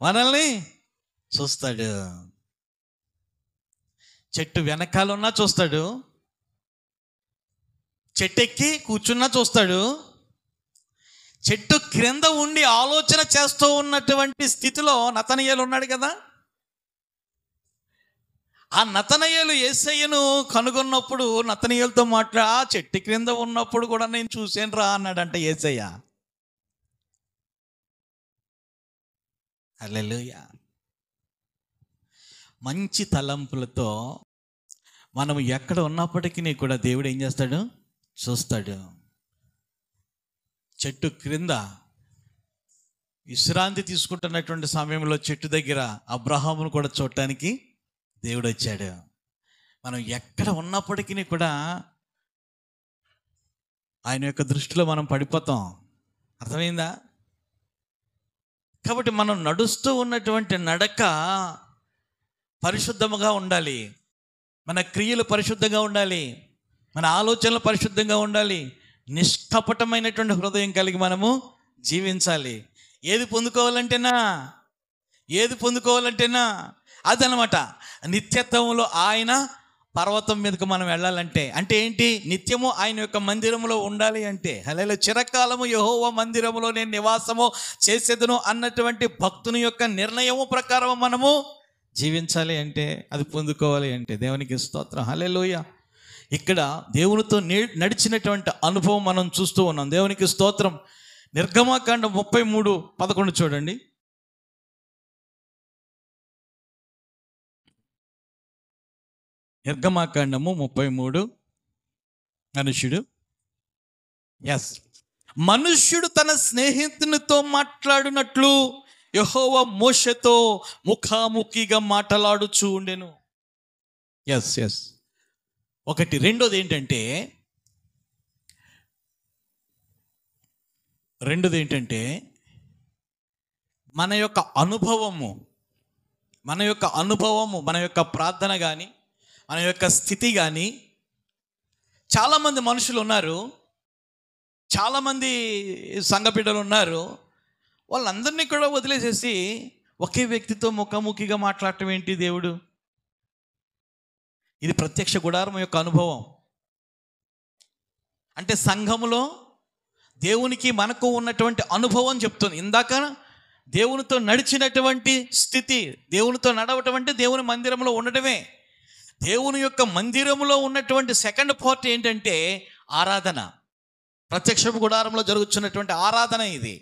మనల్ని చూస్తాడు. చెట్టు వెనకాలన్నా చూస్తాడు, చెట్టెక్కి కూర్చున్నా చూస్తాడు, చెట్టు క్రింద ఉండి ఆలోచన చేస్తూ ఉన్నటువంటి స్థితిలో నతనయేలు ఉన్నాడు కదా. ఆ నతనయేలు యేసయ్యను కనుగొన్నప్పుడు నతనయేలుతో ఆ చెట్టు క్రింద ఉన్నప్పుడు కూడా నేను చూసాను రా అన్నాడంట యేసయ్య. హల్లెలూయా. మంచి తలంపులతో మనం ఎక్కడ ఉన్నప్పటికీ కూడా దేవుడు ఏం చేస్తాడు, చూస్తాడు. చెట్టు క్రింద విశ్రాంతి తీసుకుంటున్నటువంటి సమయంలో చెట్టు దగ్గర అబ్రహామును కూడా చూడటానికి దేవుడు వచ్చాడు. మనం ఎక్కడ ఉన్నప్పటికీ కూడా ఆయన యొక్క దృష్టిలో మనం పడిపోతాం. అర్థమైందా? కాబట్టి మనం నడుస్తూ ఉన్నటువంటి నడక పరిశుద్ధముగా ఉండాలి, మన క్రియలు పరిశుద్ధంగా ఉండాలి, మన ఆలోచనలు పరిశుద్ధంగా ఉండాలి, నిష్కపటమైనటువంటి హృదయం కలిగి మనము జీవించాలి. ఏది పొందుకోవాలంటేనా అదనమాట. నిత్యత్వంలో ఆయన పర్వతం మీదకు మనం వెళ్ళాలంటే అంటే ఏంటి, నిత్యము ఆయన యొక్క మందిరంలో ఉండాలి అంటే. హల్లెలూయా. చిరకాలము యెహోవా మందిరములో నేను నివాసము చేసేదను అన్నటువంటి భక్తుని యొక్క నిర్ణయము ప్రకారం మనము జీవించాలి అంటే, అది పొందుకోవాలి అంటే. దేవునికి స్తోత్రం. హల్లెలూయా. ఇక్కడ దేవునితో నడిచినటువంటి అనుభవం మనం చూస్తూ ఉన్నాం. దేవునికి స్తోత్రం. నిర్గమకాండం 33:11 చూడండి. నిర్గమకాండము 33. మనుష్యుడు తన స్నేహితునితో మాట్లాడినట్లు యెహోవా మోషేతో ముఖాముఖిగా మాట్లాడుచూ ఉండెను. ఒకటి. రెండోది ఏంటంటే మన యొక్క అనుభవము, మన యొక్క ప్రార్థన కానీ, మన యొక్క స్థితి కానీ, చాలామంది మనుషులు ఉన్నారు, చాలామంది సంఘ బిడ్డలు ఉన్నారు, వాళ్ళందరినీ కూడా వదిలేసేసి ఒకే వ్యక్తితో ముఖాముఖిగా మాట్లాడటం ఏంటి దేవుడు? ఇది ప్రత్యక్ష గుడారం యొక్క అనుభవం. అంటే సంఘములో దేవునికి మనకు ఉన్నటువంటి అనుభవం చెప్తుంది. ఇందాక దేవునితో నడిచినటువంటి స్థితి. దేవునితో నడవటం అంటే దేవుని మందిరంలో ఉండటమే. దేవుని యొక్క మందిరంలో ఉన్నటువంటి సెకండ్ పార్ట్ ఏంటంటే ఆరాధన. ప్రత్యక్ష గుడారంలో జరుగుతున్నటువంటి ఆరాధన ఇది.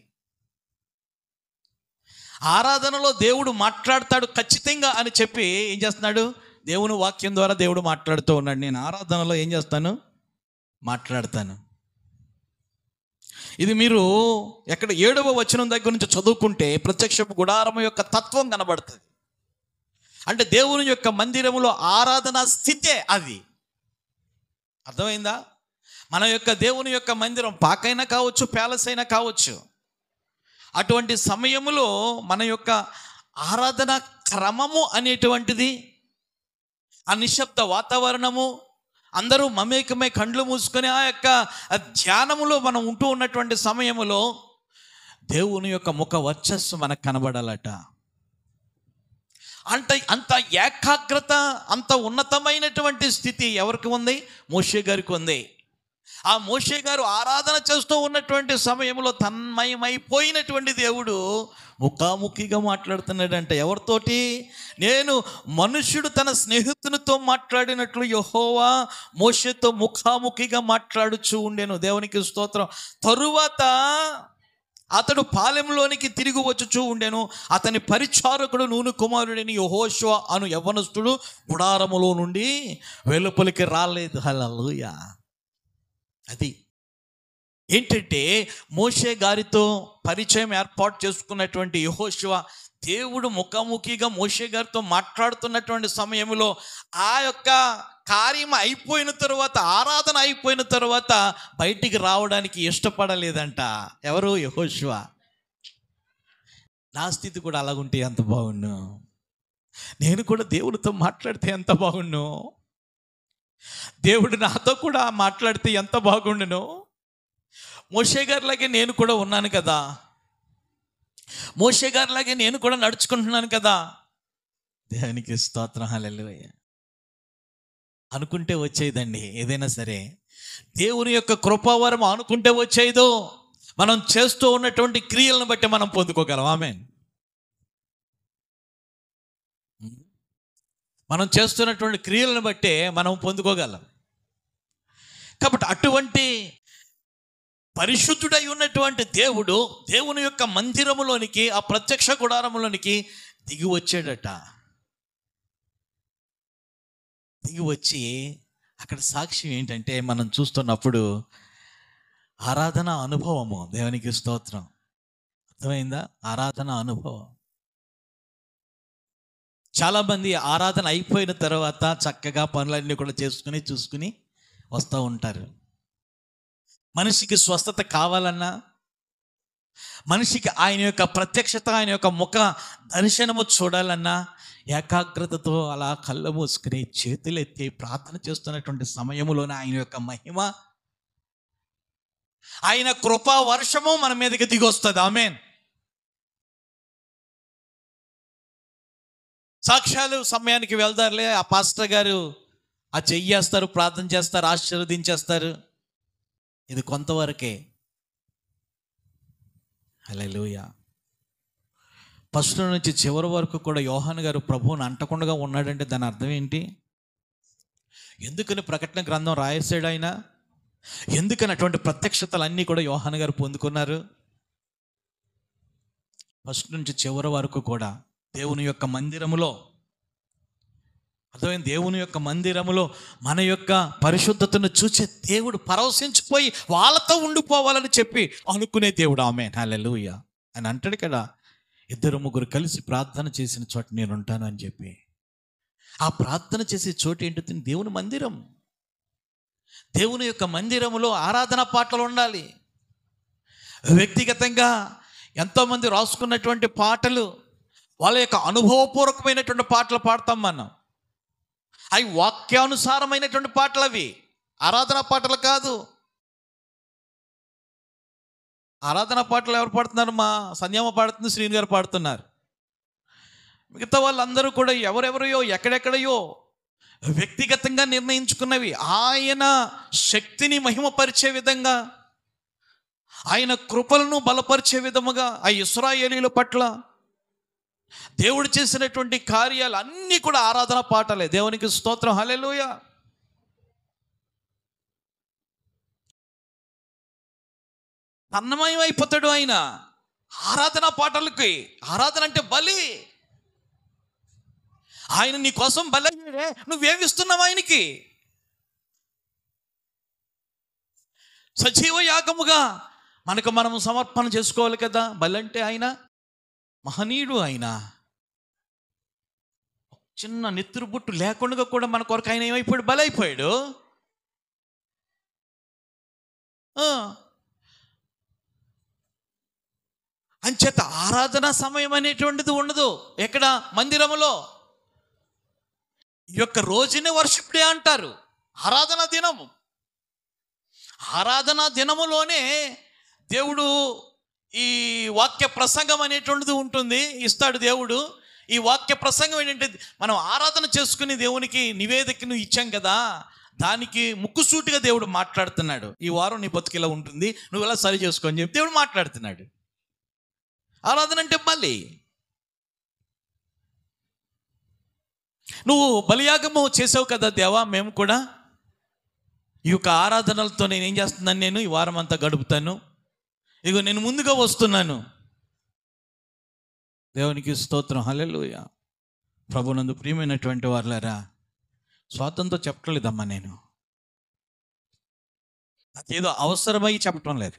ఆరాధనలో దేవుడు మాట్లాడతాడు ఖచ్చితంగా అని చెప్పి ఏం చేస్తున్నాడు? దేవుని వాక్యం ద్వారా దేవుడు మాట్లాడుతూ ఉన్నాడు. నేను ఆరాధనలో ఏం చేస్తాను? మాట్లాడతాను. ఇది మీరు ఎక్కడ 7వ వచనం దగ్గర నుంచి చదువుకుంటే ప్రత్యక్ష గుడారం యొక్క తత్వం కనబడుతుంది. అంటే దేవుని యొక్క మందిరంలో ఆరాధన స్థితే అది. అర్థమైందా? మన యొక్క దేవుని యొక్క మందిరం పాకైనా కావచ్చు, ప్యాలెస్ అయినా కావచ్చు. అటువంటి సమయంలో మన యొక్క ఆరాధన క్రమము అనేటువంటిది, ఆ నిశ్శబ్ద వాతావరణము, అందరూ మమేకమై కండ్లు మూసుకొని ఆ యొక్క ధ్యానములో మనం ఉంటూ ఉన్నటువంటి సమయములో దేవుని యొక్క ముఖ వర్చస్సు మనకు కనబడాలట. అంత ఏకాగ్రత, అంత ఉన్నతమైనటువంటి స్థితి ఎవరికి ఉంది? మోషే గారికి ఉంది. ఆ మోషే గారు ఆరాధన చేస్తూ ఉన్నటువంటి సమయంలో తన్మయమైపోయినటువంటి దేవుడు ముఖాముఖిగా మాట్లాడుతున్నాడంట. ఎవరితోటి? నేను మనుష్యుడు తన స్నేహితునితో మాట్లాడినట్లు యెహోవా మోషేతో ముఖాముఖిగా మాట్లాడుచూ ఉండెను. దేవునికి స్తోత్రం. తరువాత అతడు పాలెంలోనికి తిరిగి వచ్చుచూ ఉండెను. అతని పరిచారకుడు నూను కుమారుడిని యెహోషువ అను యవ్వనస్తుడు గుడారములో నుండి వెలుపలికి రాలేదు. హల్లెలూయా. అది ఏంటంటే మోషే గారితో పరిచయం ఏర్పాటు చేసుకున్నటువంటి యెహోషువ దేవుడు ముఖాముఖిగా మోషే గారితో మాట్లాడుతున్నటువంటి సమయంలో ఆ యొక్క కార్యం అయిపోయిన తర్వాత, ఆరాధన అయిపోయిన తర్వాత బయటికి రావడానికి ఇష్టపడలేదంట. ఎవరు? యెహోషువ. నా స్థితి కూడా అలాగుంటే ఎంత బాగుండు. నేను కూడా దేవుడితో మాట్లాడితే ఎంత బాగుండు. దేవుడు నాతో కూడా మాట్లాడితే ఎంత బాగుండును. మోషే గారిలాగే నేను కూడా ఉన్నాను కదా, మోషే గారిలాగే నేను కూడా నడుచుకుంటున్నాను కదా. దేవునికి స్తోత్రం. హల్లెలూయా. అనుకుంటే వచ్చేదండి ఏదైనా సరే. దేవుని యొక్క కృపావరం అనుకుంటే వచ్చేదో, మనం చేస్తూ ఉన్నటువంటి క్రియలను బట్టి మనం పొందుకోగలం. ఆమేన్. మనం చేస్తున్నటువంటి క్రియలను బట్టే మనం పొందుకోగలం. కాబట్టి అటువంటి పరిశుద్ధుడై ఉన్నటువంటి దేవుడు దేవుని యొక్క మందిరములోనికి, ఆ ప్రత్యక్ష గుడారములోనికి దిగి వచ్చాడట. దిగి వచ్చి అక్కడ సాక్ష్యం ఏంటంటే మనం చూస్తున్నప్పుడు ఆరాధన అనుభవము. దేవునికి స్తోత్రం. అర్థమైందా? ఆరాధన అనుభవం. చాలామంది ఆరాధన అయిపోయిన తర్వాత చక్కగా పనులన్నీ కూడా చూసుకుని వస్తూ ఉంటారు. మనిషికి స్వస్థత కావాలన్నా, మనిషికి ఆయన యొక్క ప్రత్యక్షత, ఆయన యొక్క ముఖ దర్శనము చూడాలన్నా ఏకాగ్రతతో అలా కళ్ళు మూసుకుని చేతులెత్తి ప్రార్థన చేస్తున్నటువంటి సమయంలోనే ఆయన యొక్క మహిమ, ఆయన కృపా వర్షము మన మీదకి దిగొస్తుంది. ఆమేన్. సాక్ష్యాలు సమయానికి వెళ్తారులే, ఆ పాస్టర్ గారు ఆ చెయ్యేస్తారు, ప్రార్థన చేస్తారు, ఆశీర్వదించేస్తారు. ఇది కొంతవరకే. హల్లెలూయా. ఫస్ట్ నుంచి చివరి వరకు కూడా యోహాను గారు ప్రభువుని అంటకుండా ఉన్నాడంటే దాని అర్థం ఏంటి? ఎందుకని ప్రకటన గ్రంథం రాయేసాడు ఆయన? ఎందుకని అటువంటి ప్రత్యక్షతలు అన్నీ కూడా యోహాను గారు పొందుకున్నారు? ఫస్ట్ నుంచి చివరి వరకు కూడా దేవుని యొక్క మందిరములో, అర్థమైంది, దేవుని యొక్క మందిరములో మన యొక్క పరిశుద్ధతను చూసే దేవుడు పరవశించిపోయి వాళ్ళతో ఉండిపోవాలని చెప్పి అనుకునే దేవుడు. ఆమేన్. హల్లెలూయా. ఆయన అంటాడు కదా, 2-3 కలిసి ప్రార్థన చేసిన చోట నేను ఉంటాను అని చెప్పి. ఆ ప్రార్థన చేసే చోటు ఏంటంటే దేవుని మందిరం. దేవుని యొక్క మందిరములో ఆరాధన పాటలు ఉండాలి. వ్యక్తిగతంగా ఎంతోమంది రాసుకున్నటువంటి పాటలు, వాళ్ళ యొక్క అనుభవపూర్వకమైనటువంటి పాటలు పాడతాం మనం. అవి వాక్యానుసారమైనటువంటి పాటలు, అవి ఆరాధన పాటలు కాదు. ఆరాధన పాటలు ఎవరు పాడుతున్నారు? మా సంధ్యమ్మ పాడుతుంది, శ్రీని గారు పాడుతున్నారు. మిగతా వాళ్ళందరూ కూడా ఎవరెవరయో ఎక్కడెక్కడయో వ్యక్తిగతంగా నిర్ణయించుకున్నవి. ఆయన శక్తిని మహిమపరిచే విధంగా, ఆయన కృపలను బలపరిచే విధముగా ఆ ఇశ్రాయేలీయుల పట్ల దేవుడు చేసినటువంటి కార్యాలు అన్నీ కూడా ఆరాధన పాటలే. దేవునికి స్తోత్రం, హల్లెలూయా. తన్మయం అయిపోతాడు ఆయన ఆరాధన పాటలకి. ఆరాధన అంటే బలి. ఆయన నీ కోసం బలి అయ్యాడే, నువ్వేమిస్తున్నావు ఆయనకి? సజీవ యాగముగా మనకు మనం సమర్పణ చేసుకోవాలి కదా. బలి అంటే ఆయన మహనీయుడు. ఆయన చిన్న నెత్తురు బుట్టు లేకుండా కూడా మన కొరకు ఆయన ఏమైపోయాడు? బలి అయిపోయాడు. అంచేత ఆరాధన సమయం అనేటువంటిది ఉండదు ఎక్కడ? మందిరములో. ఈ యొక్క రోజునే వర్షిప్ డే అంటారు, ఆరాధన దినము. ఆరాధన దినములోనే దేవుడు ఈ వాక్య ప్రసంగం అనేటువంటిది ఉంటుంది, ఇస్తాడు దేవుడు. ఈ వాక్య ప్రసంగం ఏంటంటే, మనం ఆరాధన చేసుకుని దేవునికి నివేదికను ఇచ్చాం కదా, దానికి ముక్కుసూటిగా దేవుడు మాట్లాడుతున్నాడు. ఈ వారం నీ బతుకు ఇలా ఉంటుంది, నువ్వు ఇలా సరి చేసుకో అని చెప్పి దేవుడు మాట్లాడుతున్నాడు. ఆరాధన అంటే బలి. నువ్వు బలియాగము చేసావు కదా దేవా, మేము కూడా ఈ యొక్క ఆరాధనలతో నేనేం చేస్తున్నాను, నేను ఈ వారం అంతా గడుపుతాను, ఇగో నేను ముందుగా వస్తున్నాను. దేవునికి స్తోత్రం, హల్లెలూయా. ప్రభునందు ప్రియమైనటువంటి వారులారా, స్వాతంతో చెప్పట్లేదమ్మా, నేను నాకేదో అవసరమై చెప్పటం లేదు.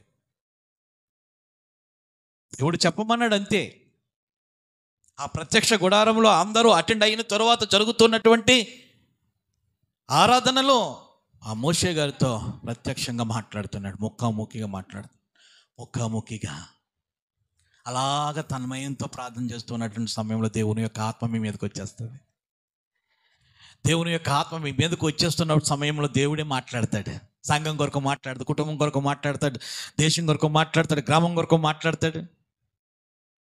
దేవుడు చెప్పమన్నాడు అంతే. ఆ ప్రత్యక్ష గుడారంలో అందరూ అటెండ్ అయిన తరువాత జరుగుతున్నటువంటి ఆరాధనలో ఆ మోషే గారితో ప్రత్యక్షంగా మాట్లాడుతున్నాడు, ముఖాముఖిగా అలాగ తన్మయంతో ప్రార్థన చేస్తున్నటువంటి సమయంలో దేవుని యొక్క ఆత్మ మీ మీదకి వచ్చేస్తుంది. దేవుని యొక్క ఆత్మ మీ మీదకి వచ్చేస్తున్న సమయంలో దేవుడే మాట్లాడతాడు. సంఘం కొరకు మాట్లాడతాడు, కుటుంబం కొరకు మాట్లాడతాడు, దేశం కొరకు మాట్లాడతాడు, గ్రామం కొరకు మాట్లాడతాడు.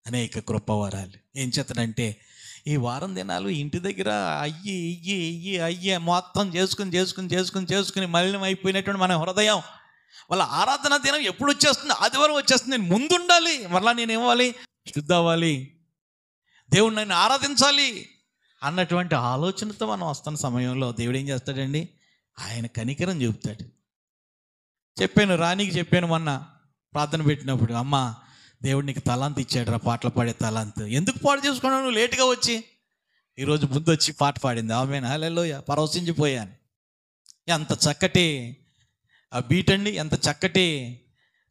అనేక కృపవరాలు. ఏం చేస్తాడంటే, ఈ వారం దినాలు ఇంటి దగ్గర అయ్యి మొత్తం చేసుకుని మలినం అయిపోయినటువంటి మన హృదయం, వాళ్ళ ఆరాధన దినం ఎప్పుడు వచ్చేస్తుంది? ఆదివారం వచ్చేస్తుంది. నేను ముందు ఉండాలి, మరలా నేను ఏమవ్వాలి? శుద్ధ అవ్వాలి, దేవుడు నన్ను ఆరాధించాలి అన్నటువంటి ఆలోచనతో మనం వస్తున్న సమయంలో దేవుడు ఏం చేస్తాడండి? ఆయన కనికరం చెబుతాడు. రాణికి చెప్పాను మొన్న ప్రార్థన పెట్టినప్పుడు, అమ్మ దేవుడు నీకు తలాంత్ ఇచ్చాడు రా, పాటలు పాడే తలాంత్. ఎందుకు పాడు చేసుకున్నావు నువ్వు లేటుగా వచ్చి? ఈరోజు ముందు వచ్చి పాట పాడింది. ఆమేన్, హల్లెలూయా. పరవశించిపోయాను. ఎంత చక్కటి ఆ బీట్ అండి, ఎంత చక్కటి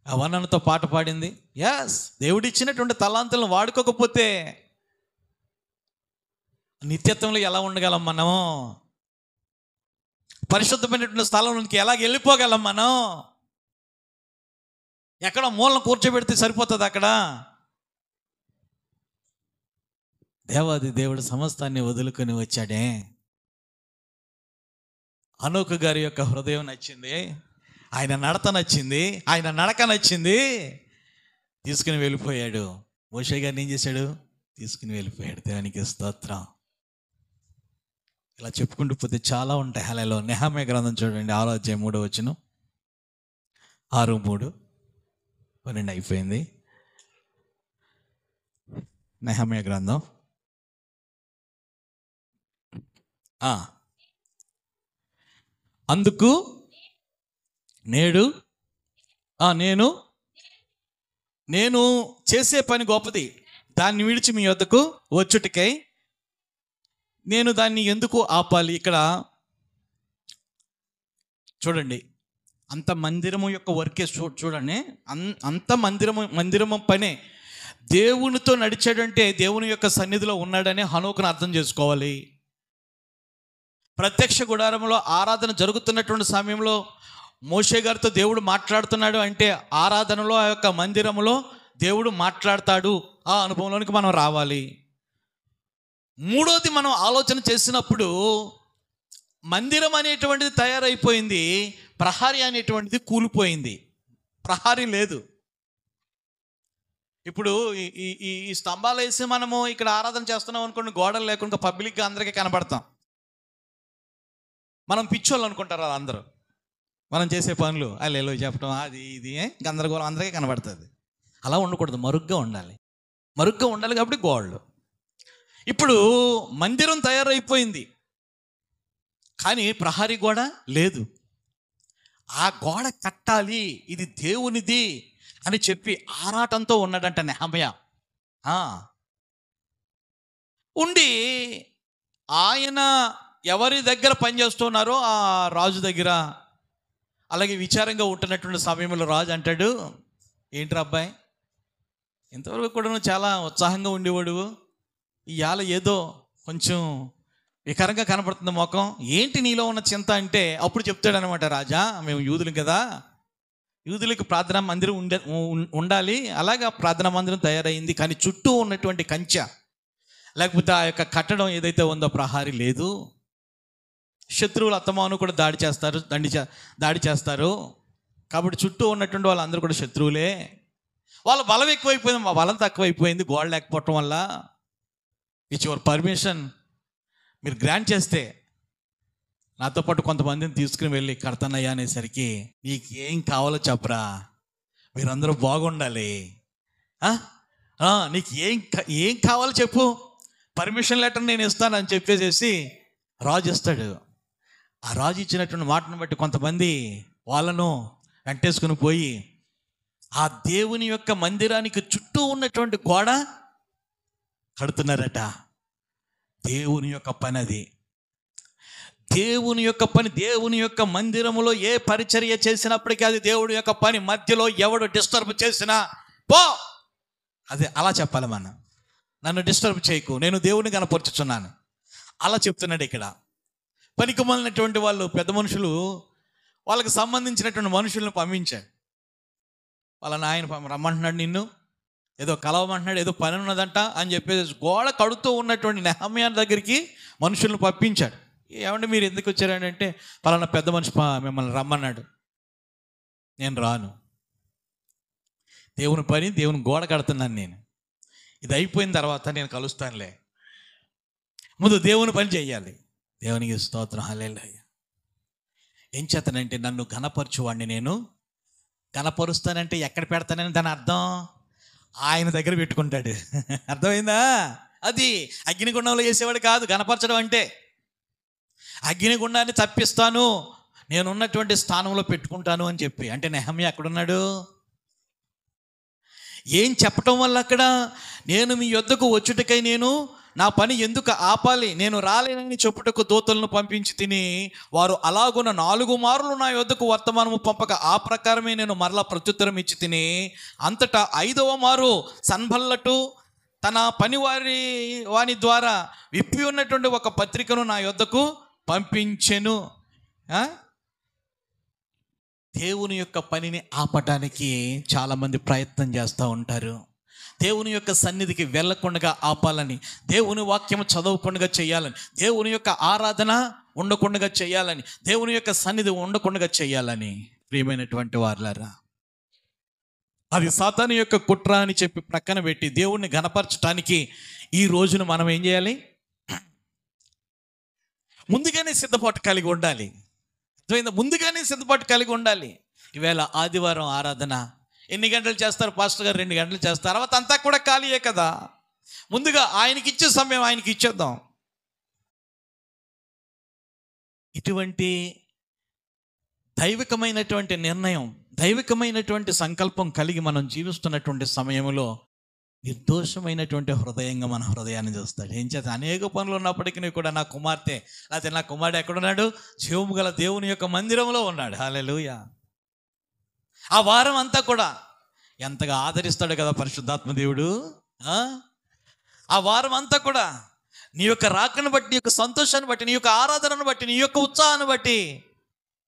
ఆ వర్ణనతో పాట పాడింది. ఎస్, దేవుడు ఇచ్చినటువంటి తలాంతులను వాడుకోకపోతే నిత్యత్వంలో ఎలా ఉండగలం మనం? పరిశుద్ధమైనటువంటి స్థలంలోకి ఎలాగ వెళ్ళిపోగలం మనం? ఎక్కడ మూలను కూర్చోబెడితే సరిపోతుంది అక్కడ? దేవాది దేవుడు సమస్తాన్ని వదులుకొని వచ్చాడే. హనోకు గారి యొక్క హృదయం నచ్చింది, ఆయన నడత నచ్చింది, ఆయన నడక నచ్చింది, తీసుకుని వెళ్ళిపోయాడు. మోషే గారిని ఏం చేశాడు? తీసుకుని వెళ్ళిపోయాడు. దేవునికి స్తోత్రం. ఇలా చెప్పుకుంటూ పోతే చాలా ఉంటాయి. హల్లెలూయా. నెహెమ్యా గ్రంథం చూడండి, 6వ అధ్యాయం 3వ వచనం. 6:3 12 అయిపోయింది. నెహెమ్యా గ్రంథం అందుకు నేడు నేను చేసే పని గొప్పది, దాన్ని విడిచి మీ వద్దకు వచ్చుటకై నేను దాన్ని ఎందుకు ఆపాలి? ఇక్కడ చూడండి, అంత మందిరము యొక్క వర్కే చూడండి, అంత మందిరము పనే. దేవునితో నడిచాడంటే దేవుని యొక్క సన్నిధిలో ఉన్నాడని హనోకును అర్థం చేసుకోవాలి. ప్రత్యక్ష గుడారంలో ఆరాధన జరుగుతున్నటువంటి సమయంలో మోషే గారితో దేవుడు మాట్లాడుతున్నాడు అంటే ఆరాధనలో, ఆ యొక్క మందిరములో దేవుడు మాట్లాడతాడు. ఆ అనుభవంలోనికి మనం రావాలి. మూడోది, మనం ఆలోచన చేసినప్పుడు మందిరం అనేటువంటిది తయారైపోయింది, ప్రహారీ అనేటువంటిది కూలిపోయింది. ప్రహారీ లేదు. ఇప్పుడు ఈ స్తంభాలు వేసి మనము ఇక్కడ ఆరాధన చేస్తున్నాం అనుకోండి, గోడలు లేకుండా పబ్లిక్గా అందరికీ కనబడతాం. మనం పిచ్చోళ్ళు అనుకుంటారు వాళ్ళందరూ. మనం చేసే పనులు అల్లేలో చెప్పడం అది ఇది గందరగోళం అందరికీ కనబడుతుంది. అలా ఉండకూడదు, మరుగ్గా ఉండాలి. మరుగ్గా ఉండాలి కాబట్టి గోడలు. ఇప్పుడు మందిరం తయారైపోయింది, కానీ ప్రహరీ గోడ లేదు. ఆ గోడ కట్టాలి, ఇది దేవునిది అని చెప్పి ఆరాటంతో ఉన్నాడంట నెహమ్యా. ఉండి ఆయన ఎవరి దగ్గర పనిచేస్తున్నారో ఆ రాజు దగ్గర అలాగే విచారంగా ఉంటున్నటువంటి సమయంలో రాజు అంటాడు, ఏంట్రా అబ్బాయి, ఇంతవరకు కూడా నువ్వు చాలా ఉత్సాహంగా ఉండేవాడు, ఇవాళ ఏదో కొంచెం వికారంగా కనపడుతుంది ముఖం, ఏంటి నీలో ఉన్న చింత అంటే అప్పుడు చెప్తాడు అనమాట, రాజా మేము యూదులు కదా, యూదులకి ప్రార్థనా మందిరం ఉండాలి, అలాగా ప్రార్థనా మందిరం తయారైంది, కానీ చుట్టూ ఉన్నటువంటి కంచె లేకపోతే ఆ యొక్క కట్టడం ఏదైతే ఉందో ప్రహారీ లేదు. శత్రువులు అత్తమాను కూడా దాడి చేస్తారు కాబట్టి చుట్టూ ఉన్నటువంటి వాళ్ళందరూ కూడా శత్రువులే. వాళ్ళ బలం ఎక్కువైపోయింది, మా బలం తక్కువైపోయింది గోడ లేకపోవటం వల్ల. ఇట్స్ యువర్ పర్మిషన్, మీరు గ్రాంట్ చేస్తే నాతో పాటు కొంతమందిని తీసుకుని వెళ్ళి కడతానయ్యా అనేసరికి, నీకు ఏం కావాలో చెప్పరా, మీరందరూ బాగుండాలి, నీకు ఏం కావాలో చెప్పు, పర్మిషన్ లెటర్ నేను ఇస్తానని చెప్పేసి రాజు ఇస్తాడు. ఆ రాజు ఇచ్చినటువంటి మాటను బట్టి కొంతమంది వాళ్ళను వెంటేసుకుని పోయి ఆ దేవుని యొక్క మందిరానికి చుట్టూ ఉన్నటువంటి గోడ కడుతున్నారట. దేవుని యొక్క పని అది, దేవుని యొక్క పని. దేవుని యొక్క మందిరములో ఏ పరిచర్య చేసినప్పటికీ అది దేవుడి యొక్క పని. మధ్యలో ఎవడు డిస్టర్బ్ చేసినా పో, అదే అలా చెప్పాలి మనం. నన్ను డిస్టర్బ్ చేయకు, నేను దేవుని కనపరుచుచున్నాను అలా చెప్తున్నాడు ఇక్కడ. పనికిమాలినటువంటి వాళ్ళు పెద్ద మనుషులు వాళ్ళకి సంబంధించినటువంటి మనుషులను పంపించాడు. వాళ్ళ నాయన రమ్మంటున్నాడు, నిన్ను ఏదో కలవమంటున్నాడు, ఏదో పని ఉన్నదంట అని చెప్పేసి గోడ కడుతూ ఉన్నటువంటి నెహమ్యా దగ్గరికి మనుషులను పంపించాడు. ఏమంటే మీరు ఎందుకు వచ్చారంటే, పలానా పెద్ద మనిషి మిమ్మల్ని రమ్మన్నాడు. నేను రాను, దేవుని పని, దేవుని గోడ కడుతున్నాను నేను, ఇది అయిపోయిన తర్వాత నేను కలుస్తానులే, ముందు దేవుని పని చేయాలి. దేవునికి స్తోత్రం, హల్లెలూయా. ఏం చేస్తానంటే, నన్ను ఘనపరచువాడిని నేను ఘనపరుస్తానంటే ఎక్కడ పెడతానని దాని అర్థం, ఆయన దగ్గర పెట్టుకుంటాడు. అర్థమైందా? అది అగ్నిగుండంలో వేసేవాడు కాదు ఘనపరచడం అంటే. అగ్నిగుండాన్ని తప్పిస్తాను, నేనున్నటువంటి స్థానంలో పెట్టుకుంటాను అని చెప్పి. అంటే నెహమ్యా ఎక్కడున్నాడు? ఏం చెప్పటం వల్ల అక్కడ, నేను మీ యొద్దకు వచ్చుటకై నేను నా పని ఎందుకు ఆపాలి, నేను రాలేనని చెప్పుటకు దూతలను పంపించి తిని, వారు అలాగున్న 4 మార్లు నా యొద్దకు వర్తమానము పంపక ఆ ప్రకారమే నేను మరలా ప్రత్యుత్తరం ఇచ్చి తిని, అంతటా 5వ మారు సన్బల్లటు తన వాని ద్వారా విప్పి ఉన్నటువంటి ఒక పత్రికను నా యొద్దకు పంపించెను. దేవుని యొక్క పనిని ఆపటానికి చాలామంది ప్రయత్నం చేస్తూ ఉంటారు. దేవుని యొక్క సన్నిధికి వెళ్ళకుండా ఆపాలని, దేవుని వాక్యం చదవకుండా చేయాలని, దేవుని యొక్క ఆరాధన ఉండకుండా చేయాలని, దేవుని యొక్క సన్నిధి ఉండకుండా చేయాలని. ప్రియమైనటువంటి వారులారా, అది సాతాను యొక్క కుట్ర అని చెప్పి ప్రక్కన పెట్టి దేవుణ్ణి ఘనపరచడానికి ఈ రోజును మనం ఏం చేయాలి? ముందుగానే సిద్ధపాటు కలిగి ఉండాలి. ముందుగానే సిద్ధపాటు కలిగి ఉండాలి. ఈవేళ ఆదివారం ఆరాధన ఎన్ని గంటలు చేస్తారు పాస్టర్ గారు? 2 గంటలు చేస్తారు. తర్వాత అంతా కూడా ఖాళీయే కదా. ముందుగా ఆయనకి ఇచ్చే సమయం ఆయనకి ఇచ్చేద్దాం. ఇటువంటి దైవికమైనటువంటి నిర్ణయం, దైవికమైనటువంటి సంకల్పం కలిగి మనం జీవిస్తున్నటువంటి సమయంలో నిర్దోషమైనటువంటి హృదయంగా మన హృదయాన్ని చూస్తాడు. ఏం చేత అనేక పనులు ఉన్నప్పటికీ కూడా నా కుమార్తె లేకపోతే నా కుమారుడు ఎక్కడున్నాడు? జీవము గల దేవుని యొక్క మందిరంలో ఉన్నాడు. హల్లెలూయా. ఆ వారం అంతా కూడా ఎంతగా ఆదరిస్తాడు కదా పరిశుద్ధాత్మ దేవుడు. ఆ వారం అంతా కూడా నీ యొక్క రాకను బట్టి, నీ యొక్క సంతోషాన్ని బట్టి, నీ యొక్క ఆరాధనను బట్టి, నీ యొక్క ఉత్సాహాన్ని బట్టి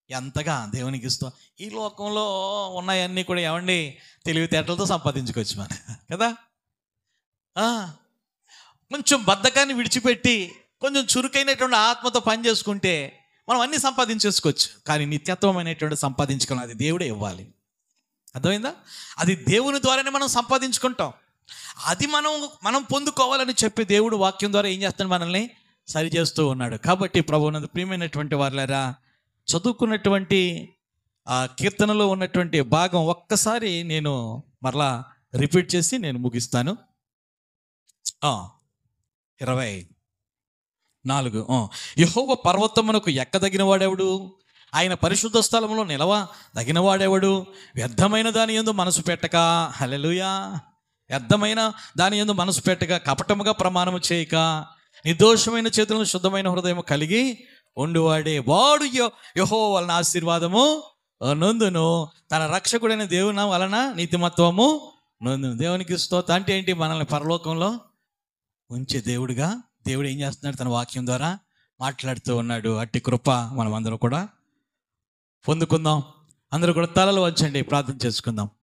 ఎంతగా దేవునికి ఇస్తాం. ఈ లోకంలో ఉన్నాయన్నీ కూడా ఏమండి తెలివితేటలతో సంపాదించుకోవచ్చు మనం కదా. కొంచెం బద్ధకాన్ని విడిచిపెట్టి కొంచెం చురుకైనటువంటి ఆత్మతో పని చేసుకుంటే మనం అన్నీ సంపాదించేసుకోవచ్చు. కానీ నిత్యత్వమైనటువంటి సంపాదించుకోవాలి, అది దేవుడే ఇవ్వాలి. అర్థమైందా? అది దేవుని ద్వారానే మనం సంపాదించుకుంటాం. అది మనం పొందుకోవాలని చెప్పి దేవుడు వాక్యం ద్వారా ఏం చేస్తాడు? మనల్ని సరి చేస్తూ ఉన్నాడు. కాబట్టి ప్రభువునందు ప్రియమైనటువంటి వారులారా, చదువుకున్నటువంటి ఆ కీర్తనలో ఉన్నటువంటి భాగం ఒక్కసారి నేను మరలా రిపీట్ చేసి నేను ముగిస్తాను. 24. యెహోవా పర్వతమునకు ఎక్కదగిన వాడెవడు? ఆయన పరిశుద్ధ స్థలములో నిలవదగిన వాడెవడు? వ్యర్థమైన దాని యందు మనసు పెట్టక, హల్లెలూయా, వ్యర్థమైన దాని యందు మనసు పెట్టక, కపటముగా ప్రమాణము చేయక, నిర్దోషమైన చేతులను శుద్ధమైన హృదయం కలిగి ఉండువాడే వాడు యెహోవా వలన ఆశీర్వాదము నొందును, తన రక్షకుడైన దేవుని వలన నీతిమత్వము నొందును. దేవునికి స్తోత్రం. అంటే ఏంటి? మనల్ని పరలోకంలో ఉంచే దేవుడుగా దేవుడు ఏం చేస్తున్నాడు? తన వాక్యం ద్వారా మాట్లాడుతూ ఉన్నాడు. అట్టి కృప మనం అందరూ కూడా పొందుకుందాం. అందరూ కూడా తలలు వంచండి, ప్రార్థన చేసుకుందాం.